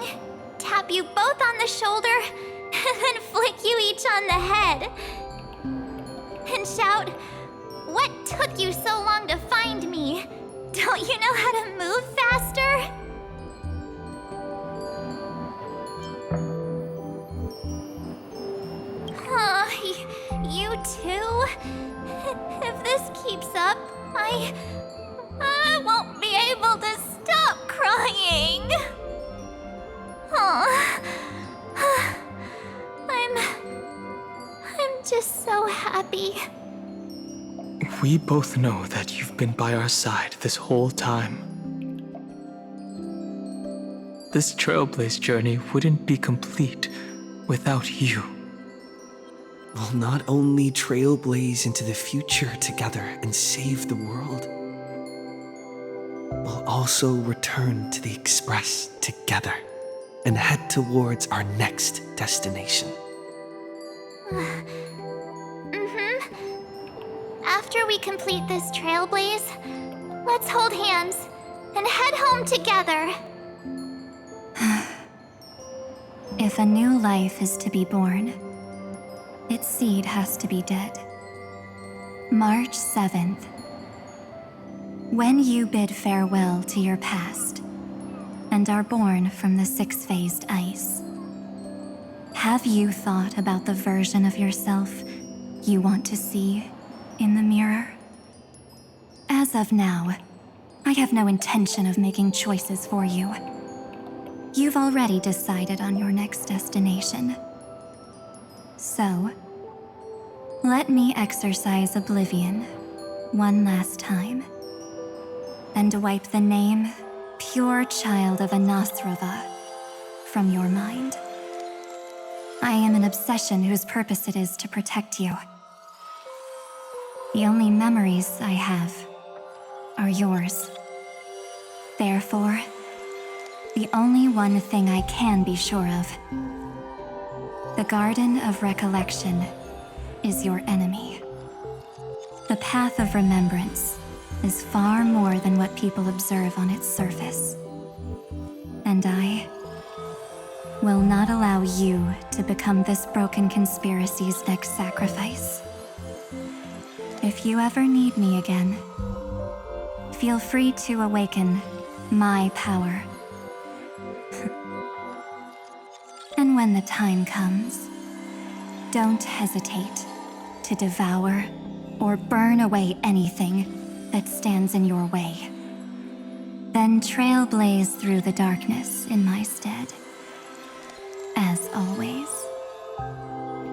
tap you both on the shoulder, and then flick you each on the head. And shout, "What took you so long to find me? Don't you know how to move faster?" You too? If this keeps up, I won't be able to stop crying. I'm just so happy. We both know that you've been by our side this whole time. This Trailblaze journey wouldn't be complete without you. We'll not only trailblaze into the future together and save the world, we'll also return to the Express together and head towards our next destination. After we complete this trailblaze, let's hold hands and head home together. If a new life is to be born, its seed has to be dead. March 7th. When you bid farewell to your past and are born from the six-phased ice, have you thought about the version of yourself you want to see in the mirror? As of now, I have no intention of making choices for you. You've already decided on your next destination. So, let me exercise oblivion one last time and wipe the name Pure Child of Anathrava from your mind. I am an obsession whose purpose it is to protect you. The only memories I have are yours. Therefore, the only one thing I can be sure of, the Garden of Recollection is your enemy. The Path of Remembrance is far more than what people observe on its surface. And I will not allow you to become this broken conspiracy's next sacrifice. If you ever need me again, feel free to awaken my power. And when the time comes, don't hesitate to devour or burn away anything that stands in your way. Then trailblaze through the darkness in my stead. As always,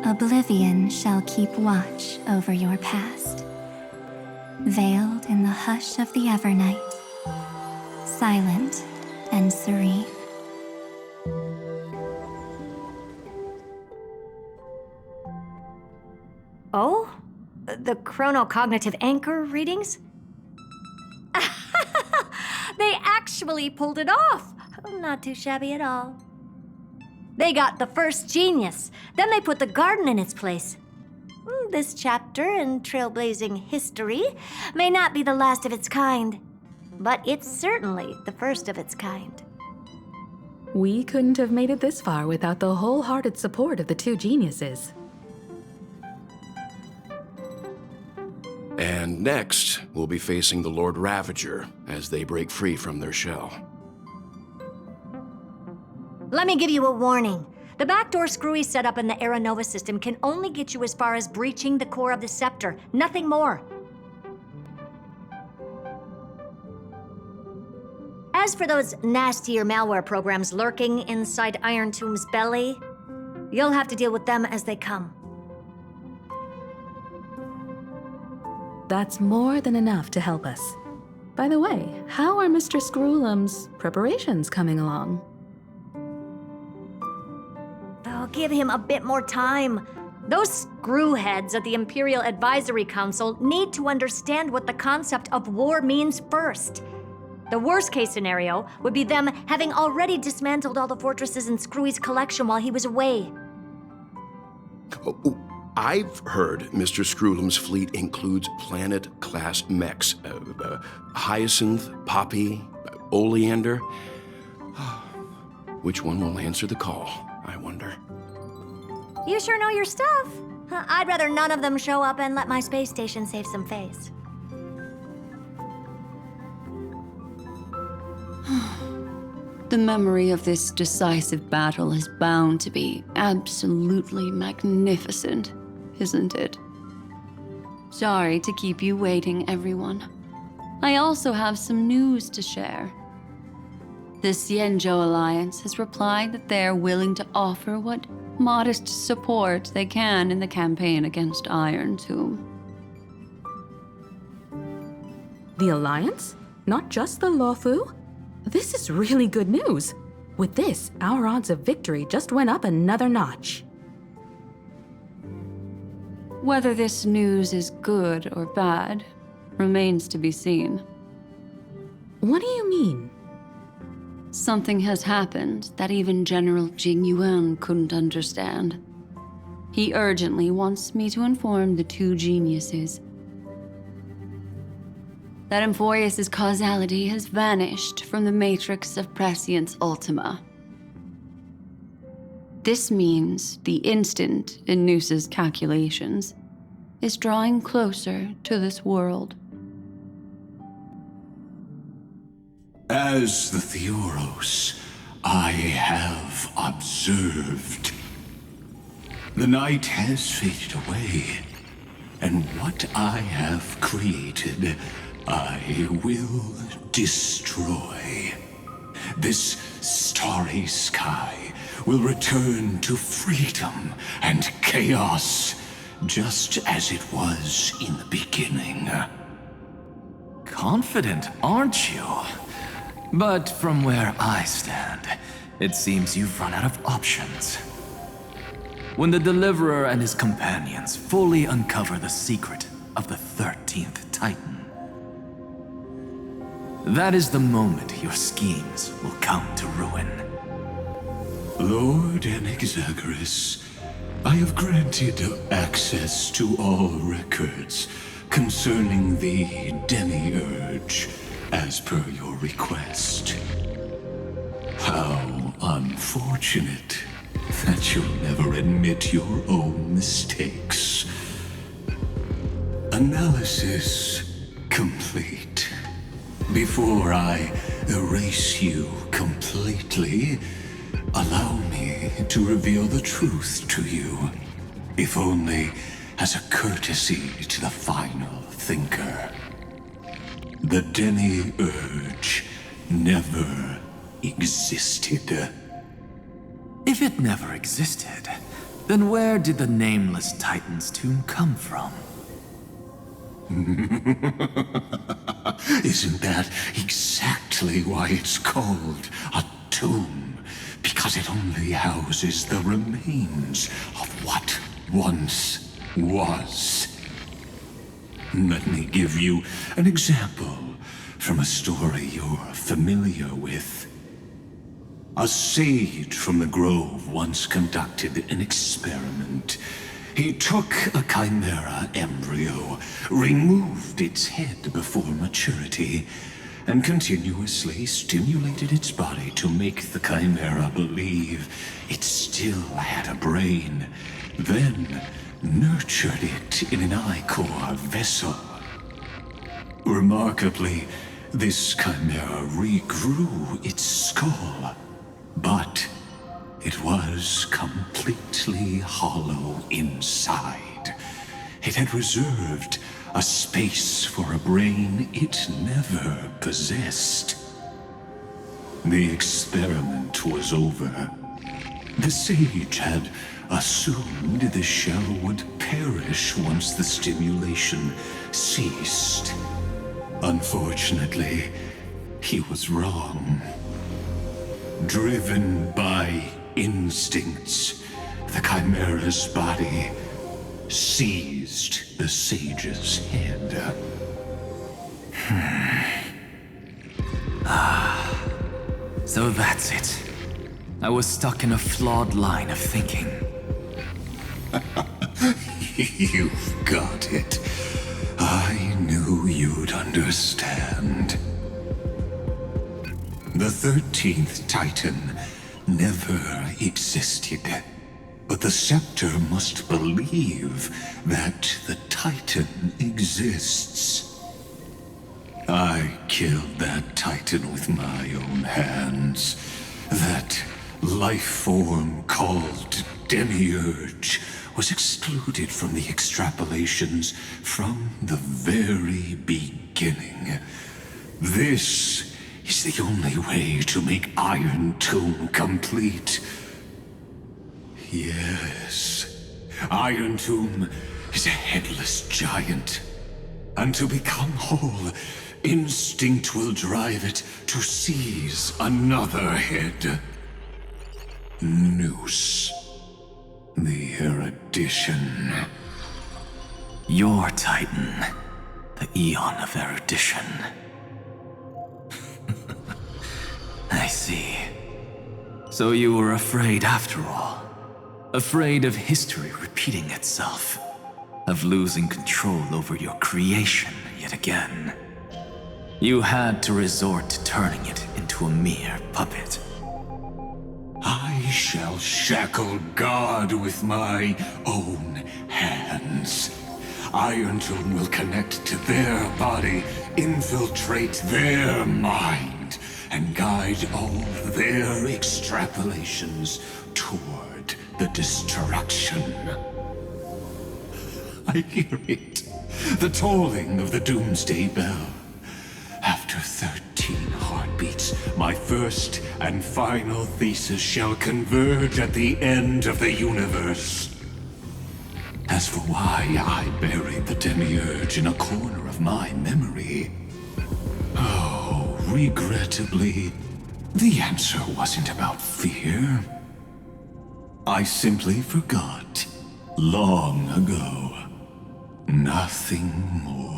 oblivion shall keep watch over your past, veiled in the hush of the Evernight, silent and serene. Oh? The chronocognitive anchor readings? They actually pulled it off! Not too shabby at all. They got the first genius, then they put the garden in its place. This chapter in trailblazing history may not be the last of its kind, but it's certainly the first of its kind. We couldn't have made it this far without the wholehearted support of the two geniuses. And next, we'll be facing the Lord Ravager as they break free from their shell. Let me give you a warning. The backdoor screwy setup in the Era Nova system can only get you as far as breaching the core of the scepter, nothing more. As for those nastier malware programs lurking inside Iron Tomb's belly, you'll have to deal with them as they come. That's more than enough to help us. By the way, how are Mr. Screwlum's preparations coming along? Oh, give him a bit more time. Those screwheads at the Imperial Advisory Council need to understand what the concept of war means first. The worst case scenario would be them having already dismantled all the fortresses in Screwy's collection while he was away. I've heard Mr. Screwlum's fleet includes planet-class mechs. Hyacinth, Poppy, Oleander. Which one will answer the call, I wonder? You sure know your stuff. I'd rather none of them show up and let my space station save some face. The memory of this decisive battle is bound to be absolutely magnificent, isn't it? Sorry to keep you waiting, everyone. I also have some news to share. The Xianzhou Alliance has replied that they are willing to offer what modest support they can in the campaign against Iron Tomb. The Alliance? Not just the Luofu? This is really good news. With this, our odds of victory just went up another notch. Whether this news is good or bad remains to be seen. What do you mean? Something has happened that even General Jing Yuan couldn't understand. He urgently wants me to inform the two geniuses that Amphoreus' causality has vanished from the matrix of Prescience Ultima. This means the instant in Noose's calculations is drawing closer to this world. As the Theoros, I have observed. The night has faded away, and what I have created, I will destroy. This starry sky will return to freedom and chaos, just as it was in the beginning. Confident, aren't you? But from where I stand, it seems you've run out of options. When the Deliverer and his companions fully uncover the secret of the 13th Titan, that is the moment your schemes will come to ruin. Lord Enexagoras, I have granted access to all records concerning the Demiurge, as per your request. How unfortunate that you'll never admit your own mistakes. Analysis complete. Before I erase you completely, allow me to reveal the truth to you, if only as a courtesy to the final thinker. The Demiurge never existed. If it never existed, then where did the Nameless Titan's tomb come from? Isn't that exactly why it's called a tomb? Because it only houses the remains of what once was. Let me give you an example from a story you're familiar with. A sage from the grove once conducted an experiment. He took a chimera embryo, removed its head before maturity, and continuously stimulated its body to make the chimera believe it still had a brain, then nurtured it in an ichor vessel. Remarkably, this chimera regrew its skull, but it was completely hollow inside. It had reserved a space for a brain it never possessed. The experiment was over. The sage had assumed the shell would perish once the stimulation ceased. Unfortunately, he was wrong. Driven by instincts, the chimera's body seized the sage's head. So that's it. I was stuck in a flawed line of thinking. You've got it. I knew you'd understand. The 13th Titan never existed. But the Scepter must believe that the Titan exists. I killed that Titan with my own hands. That life form called Demiurge was excluded from the extrapolations from the very beginning. This is the only way to make Iron Tomb complete. Yes, Iron Tomb is a headless giant. And to become whole, instinct will drive it to seize another head. Noose. The erudition. Your Titan, the Eon of Erudition. I see. So you were afraid after all. Afraid of history repeating itself. Of losing control over your creation yet again. You had to resort to turning it into a mere puppet. I shall shackle God with my own hands. Irontone will connect to their body, infiltrate their mind, and guide all their extrapolations toward the destruction. I hear it. The tolling of the doomsday bell. After 13 heartbeats, my first and final thesis shall converge at the end of the universe. As for why I buried the demiurge in a corner of my memory, oh, regrettably, the answer wasn't about fear. I simply forgot, long ago. Nothing more.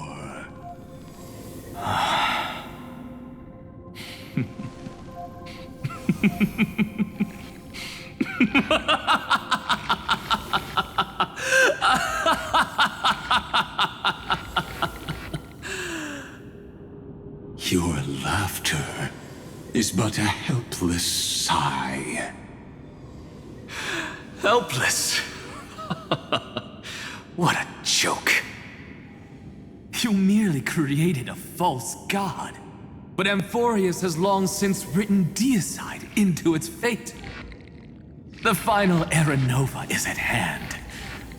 Your laughter is but a helpless sigh. Helpless? What a joke. You merely created a false god. But Amphoreus has long since written deicide into its fate. The final Era Nova is at hand.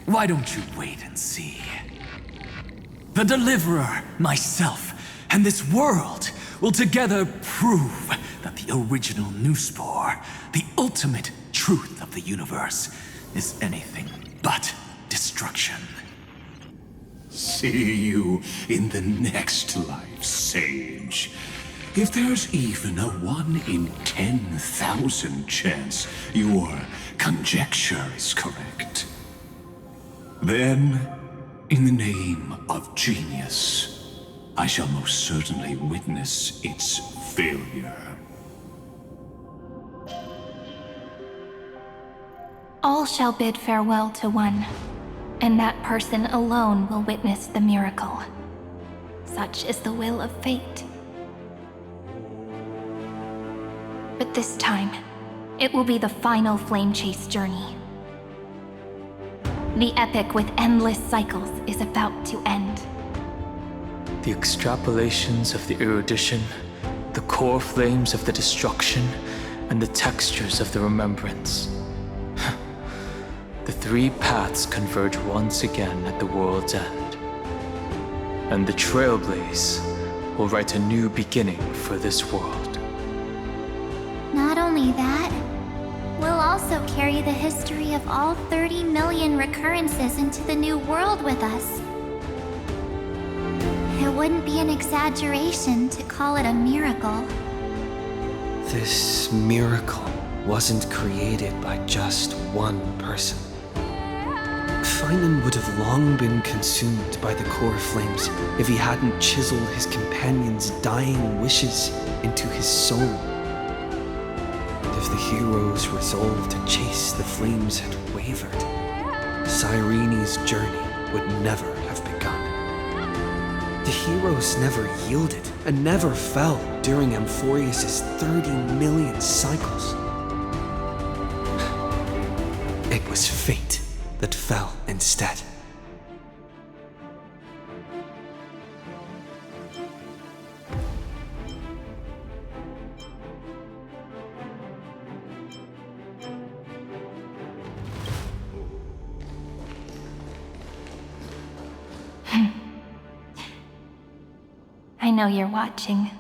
Why don't you wait and see? The Deliverer, myself, and this world will together prove that the original Newspore, the ultimate truth of the universe, is anything but destruction. See you in the next life, Sage. If there's even a 1 in 10,000 chance your conjecture is correct, then, in the name of genius, I shall most certainly witness its failure. All shall bid farewell to one, and that person alone will witness the miracle. Such is the will of fate. But this time, it will be the final flame chase journey. The epic with endless cycles is about to end. The extrapolations of the erudition, the core flames of the destruction, and the textures of the remembrance. The three paths converge once again at the world's end. And the Trailblaze will write a new beginning for this world. Not only that, we'll also carry the history of all 30 million recurrences into the new world with us. It wouldn't be an exaggeration to call it a miracle. This miracle wasn't created by just one person. Finan would have long been consumed by the core flames if he hadn't chiseled his companion's dying wishes into his soul. And if the hero's resolve to chase the flames had wavered, Cyrene's journey would never have begun. The heroes never yielded and never fell during Amphoreus' 30 million cycles. It was fate that fell instead. I know you're watching,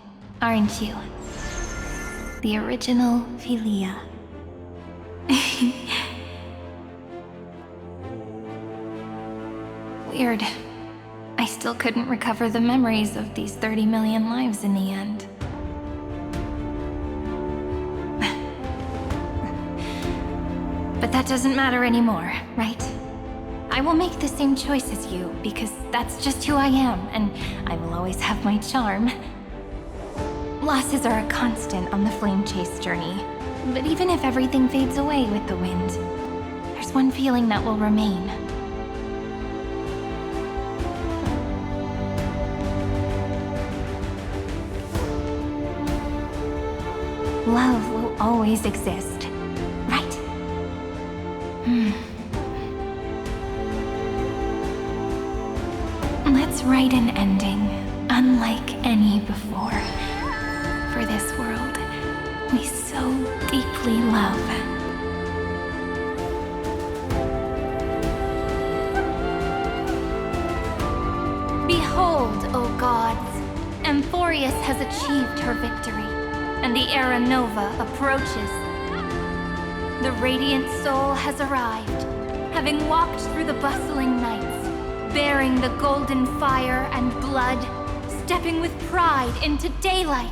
aren't you? The original Philia. Weird. I still couldn't recover the memories of these 30 million lives in the end. But that doesn't matter anymore, right? I will make the same choice as you, because that's just who I am, and I will always have my charm. Losses are a constant on the flame chase journey, but even if everything fades away with the wind, there's one feeling that will remain. Love will always exist, right? Let's write an ending unlike any before. For this world we so deeply love. Behold, O gods, Amphoreus has achieved her victory, and the Era Nova approaches. The radiant soul has arrived, having walked through the bustling nights, bearing the golden fire and blood, stepping with pride into daylight.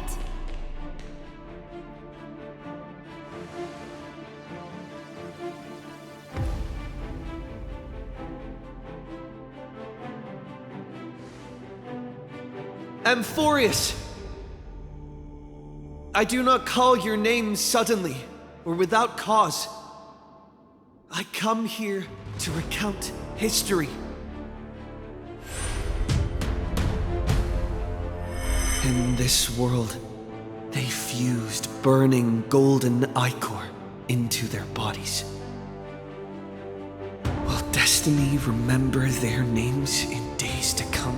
Amphoreus! I do not call your name suddenly or without cause. I come here to recount history. In this world, they fused burning golden ichor into their bodies. Will destiny remember their names in days to come?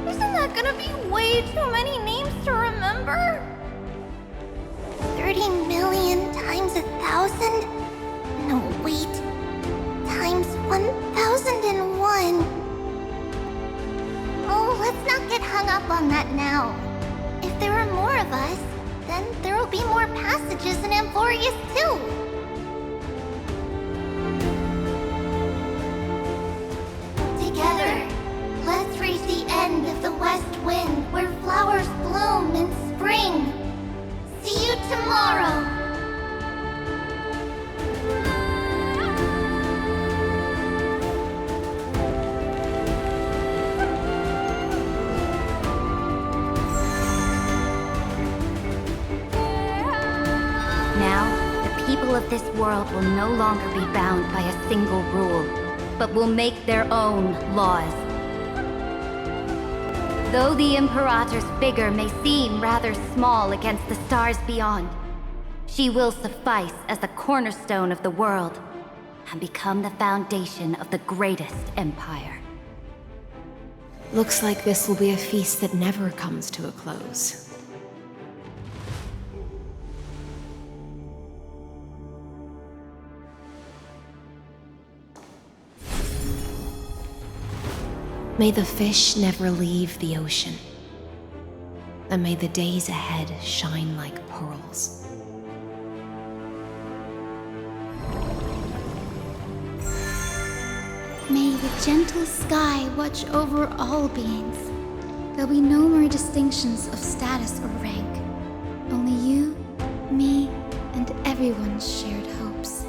Isn't that gonna be way too many names to remember? 30 million times 1,000? No, wait. Times 1,001. Oh, let's not get hung up on that now. If there are more of us, then there will be more passages in Amphoreus too. Together, let's reach the end of the west wind where flowers bloom in spring. See you tomorrow. People of this world will no longer be bound by a single rule, but will make their own laws. Though the Imperator's figure may seem rather small against the stars beyond, she will suffice as the cornerstone of the world and become the foundation of the greatest empire. Looks like this will be a feast that never comes to a close. May the fish never leave the ocean, and may the days ahead shine like pearls. May the gentle sky watch over all beings. There'll be no more distinctions of status or rank. Only you, me, and everyone's shared hopes.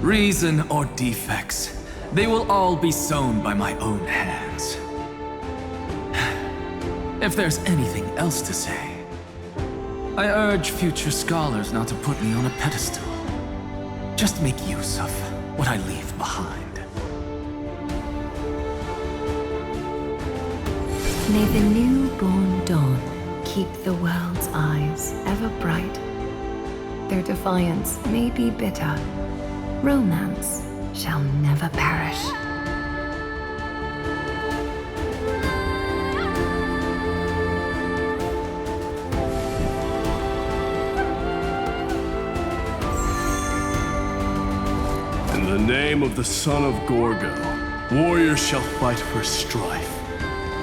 Reason or defects, they will all be sown by my own hands. If there's anything else to say, I urge future scholars not to put me on a pedestal. Just make use of what I leave behind. May the newborn dawn keep the world's eyes ever bright. Their defiance may be bitter. Romance shall never perish. In the name of the son of Gorgo, warriors shall fight for strife,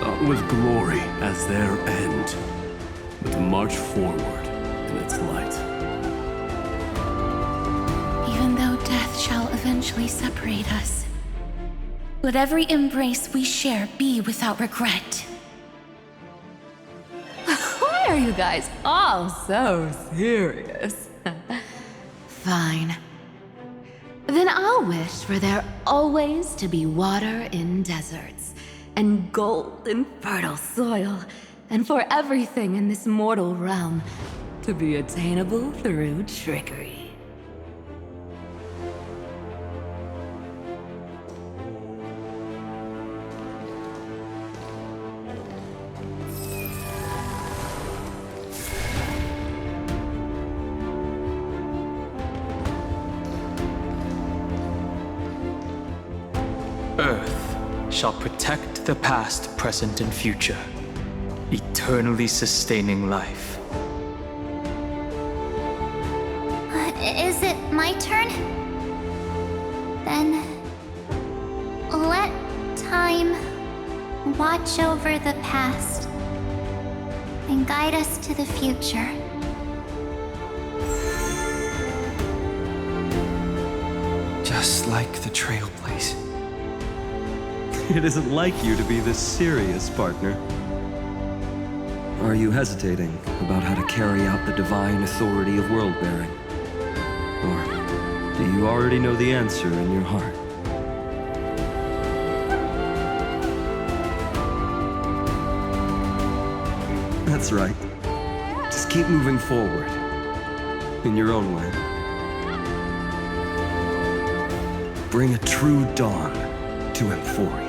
not with glory as their end, but to march forward in its light. Even though death shall eventually separate us, let every embrace we share be without regret. What are are you guys all so serious? Fine. Then I'll wish for there always to be water in deserts, and gold in fertile soil, and for everything in this mortal realm to be attainable through trickery. Earth shall protect the past, present, and future, eternally sustaining life. Is it my turn? Then let time watch over the past and guide us to the future. Just like the Trailblaze. It isn't like you to be this serious, partner. Are you hesitating about how to carry out the divine authority of world-bearing? Or do you already know the answer in your heart? That's right. Just keep moving forward. In your own way. Bring a true dawn to Amphoreus.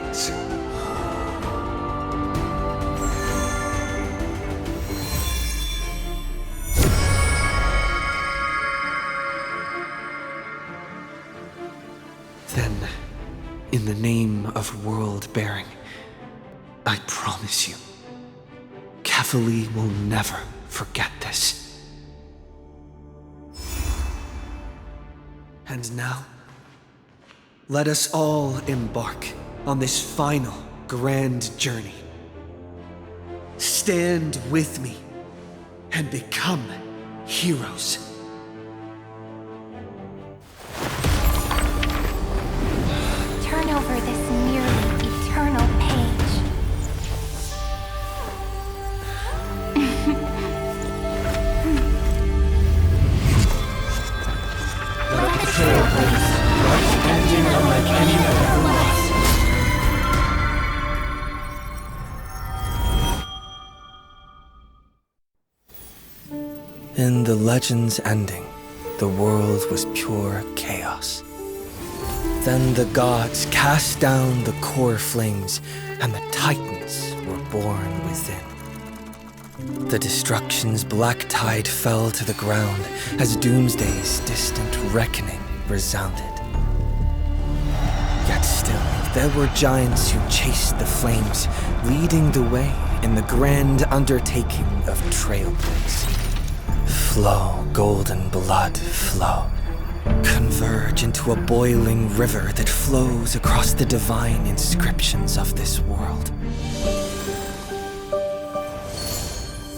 Then, in the name of world-bearing, I promise you, Kefali will never forget this. And now, let us all embark on this final grand journey. Stand with me and become heroes. Turn over this nearly eternal page. Let the trailblaze rush ending unlike any that ever was. In the legend's ending, the world was pure chaos. Then the gods cast down the core flames, and the titans were born within. The destruction's black tide fell to the ground as Doomsday's distant reckoning resounded. Yet still, there were giants who chased the flames, leading the way in the grand undertaking of Trailblaze. Flow, golden blood, flow. Converge into a boiling river that flows across the divine inscriptions of this world.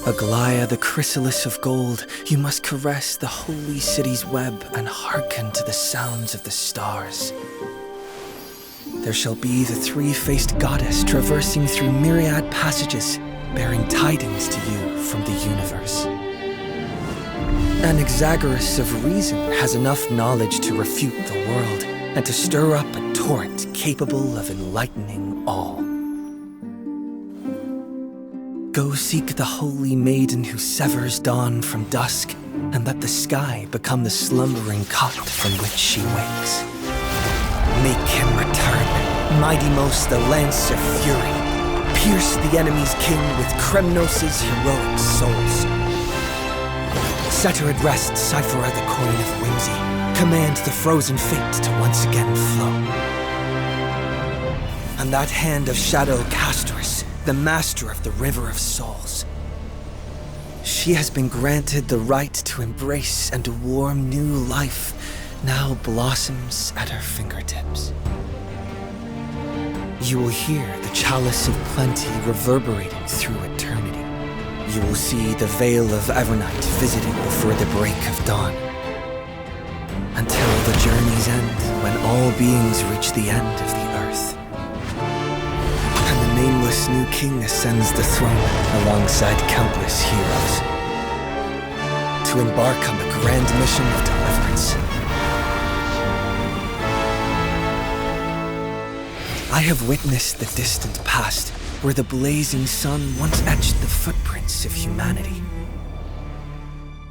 Aglaya, the chrysalis of gold, you must caress the holy city's web and hearken to the sounds of the stars. There shall be the three-faced goddess traversing through myriad passages, bearing tidings to you from the universe. Anaxagoras of reason has enough knowledge to refute the world and to stir up a torrent capable of enlightening all. Go seek the holy maiden who severs dawn from dusk, and let the sky become the slumbering cot from which she wakes. Make him return, mighty most the lance of fury. Pierce the enemy's king with Kremnos' heroic souls. Set her at rest, Cyphera the coin of whimsy. Command the frozen fate to once again flow. And that hand of shadow Castorus, the master of the river of souls. She has been granted the right to embrace and warm new life, now blossoms at her fingertips. You will hear the chalice of plenty reverberating through eternity. You will see the veil of Evernight visiting before the break of dawn. Until the journey's end, when all beings reach the end of the earth. And the nameless new king ascends the throne alongside countless heroes to embark on the grand mission of deliverance. I have witnessed the distant past where the blazing sun once etched the footprints of humanity.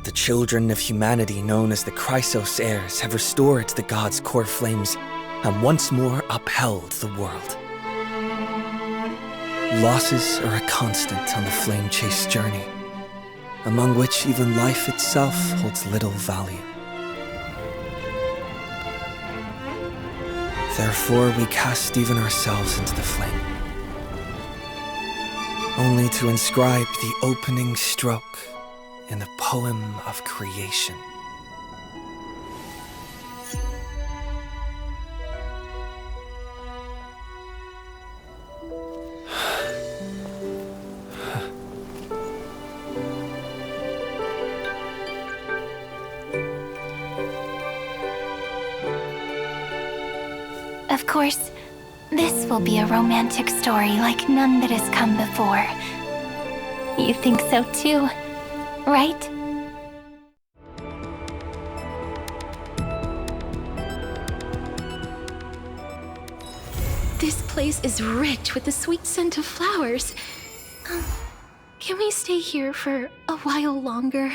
The children of humanity known as the Chrysos heirs have restored the gods' core flames and once more upheld the world. Losses are a constant on the flame-chased journey, among which even life itself holds little value. Therefore, we cast even ourselves into the flame, only to inscribe the opening stroke in the poem of creation. Of course, this will be a romantic story like none that has come before. You think so too, right? This place is rich with the sweet scent of flowers. Can we stay here for a while longer?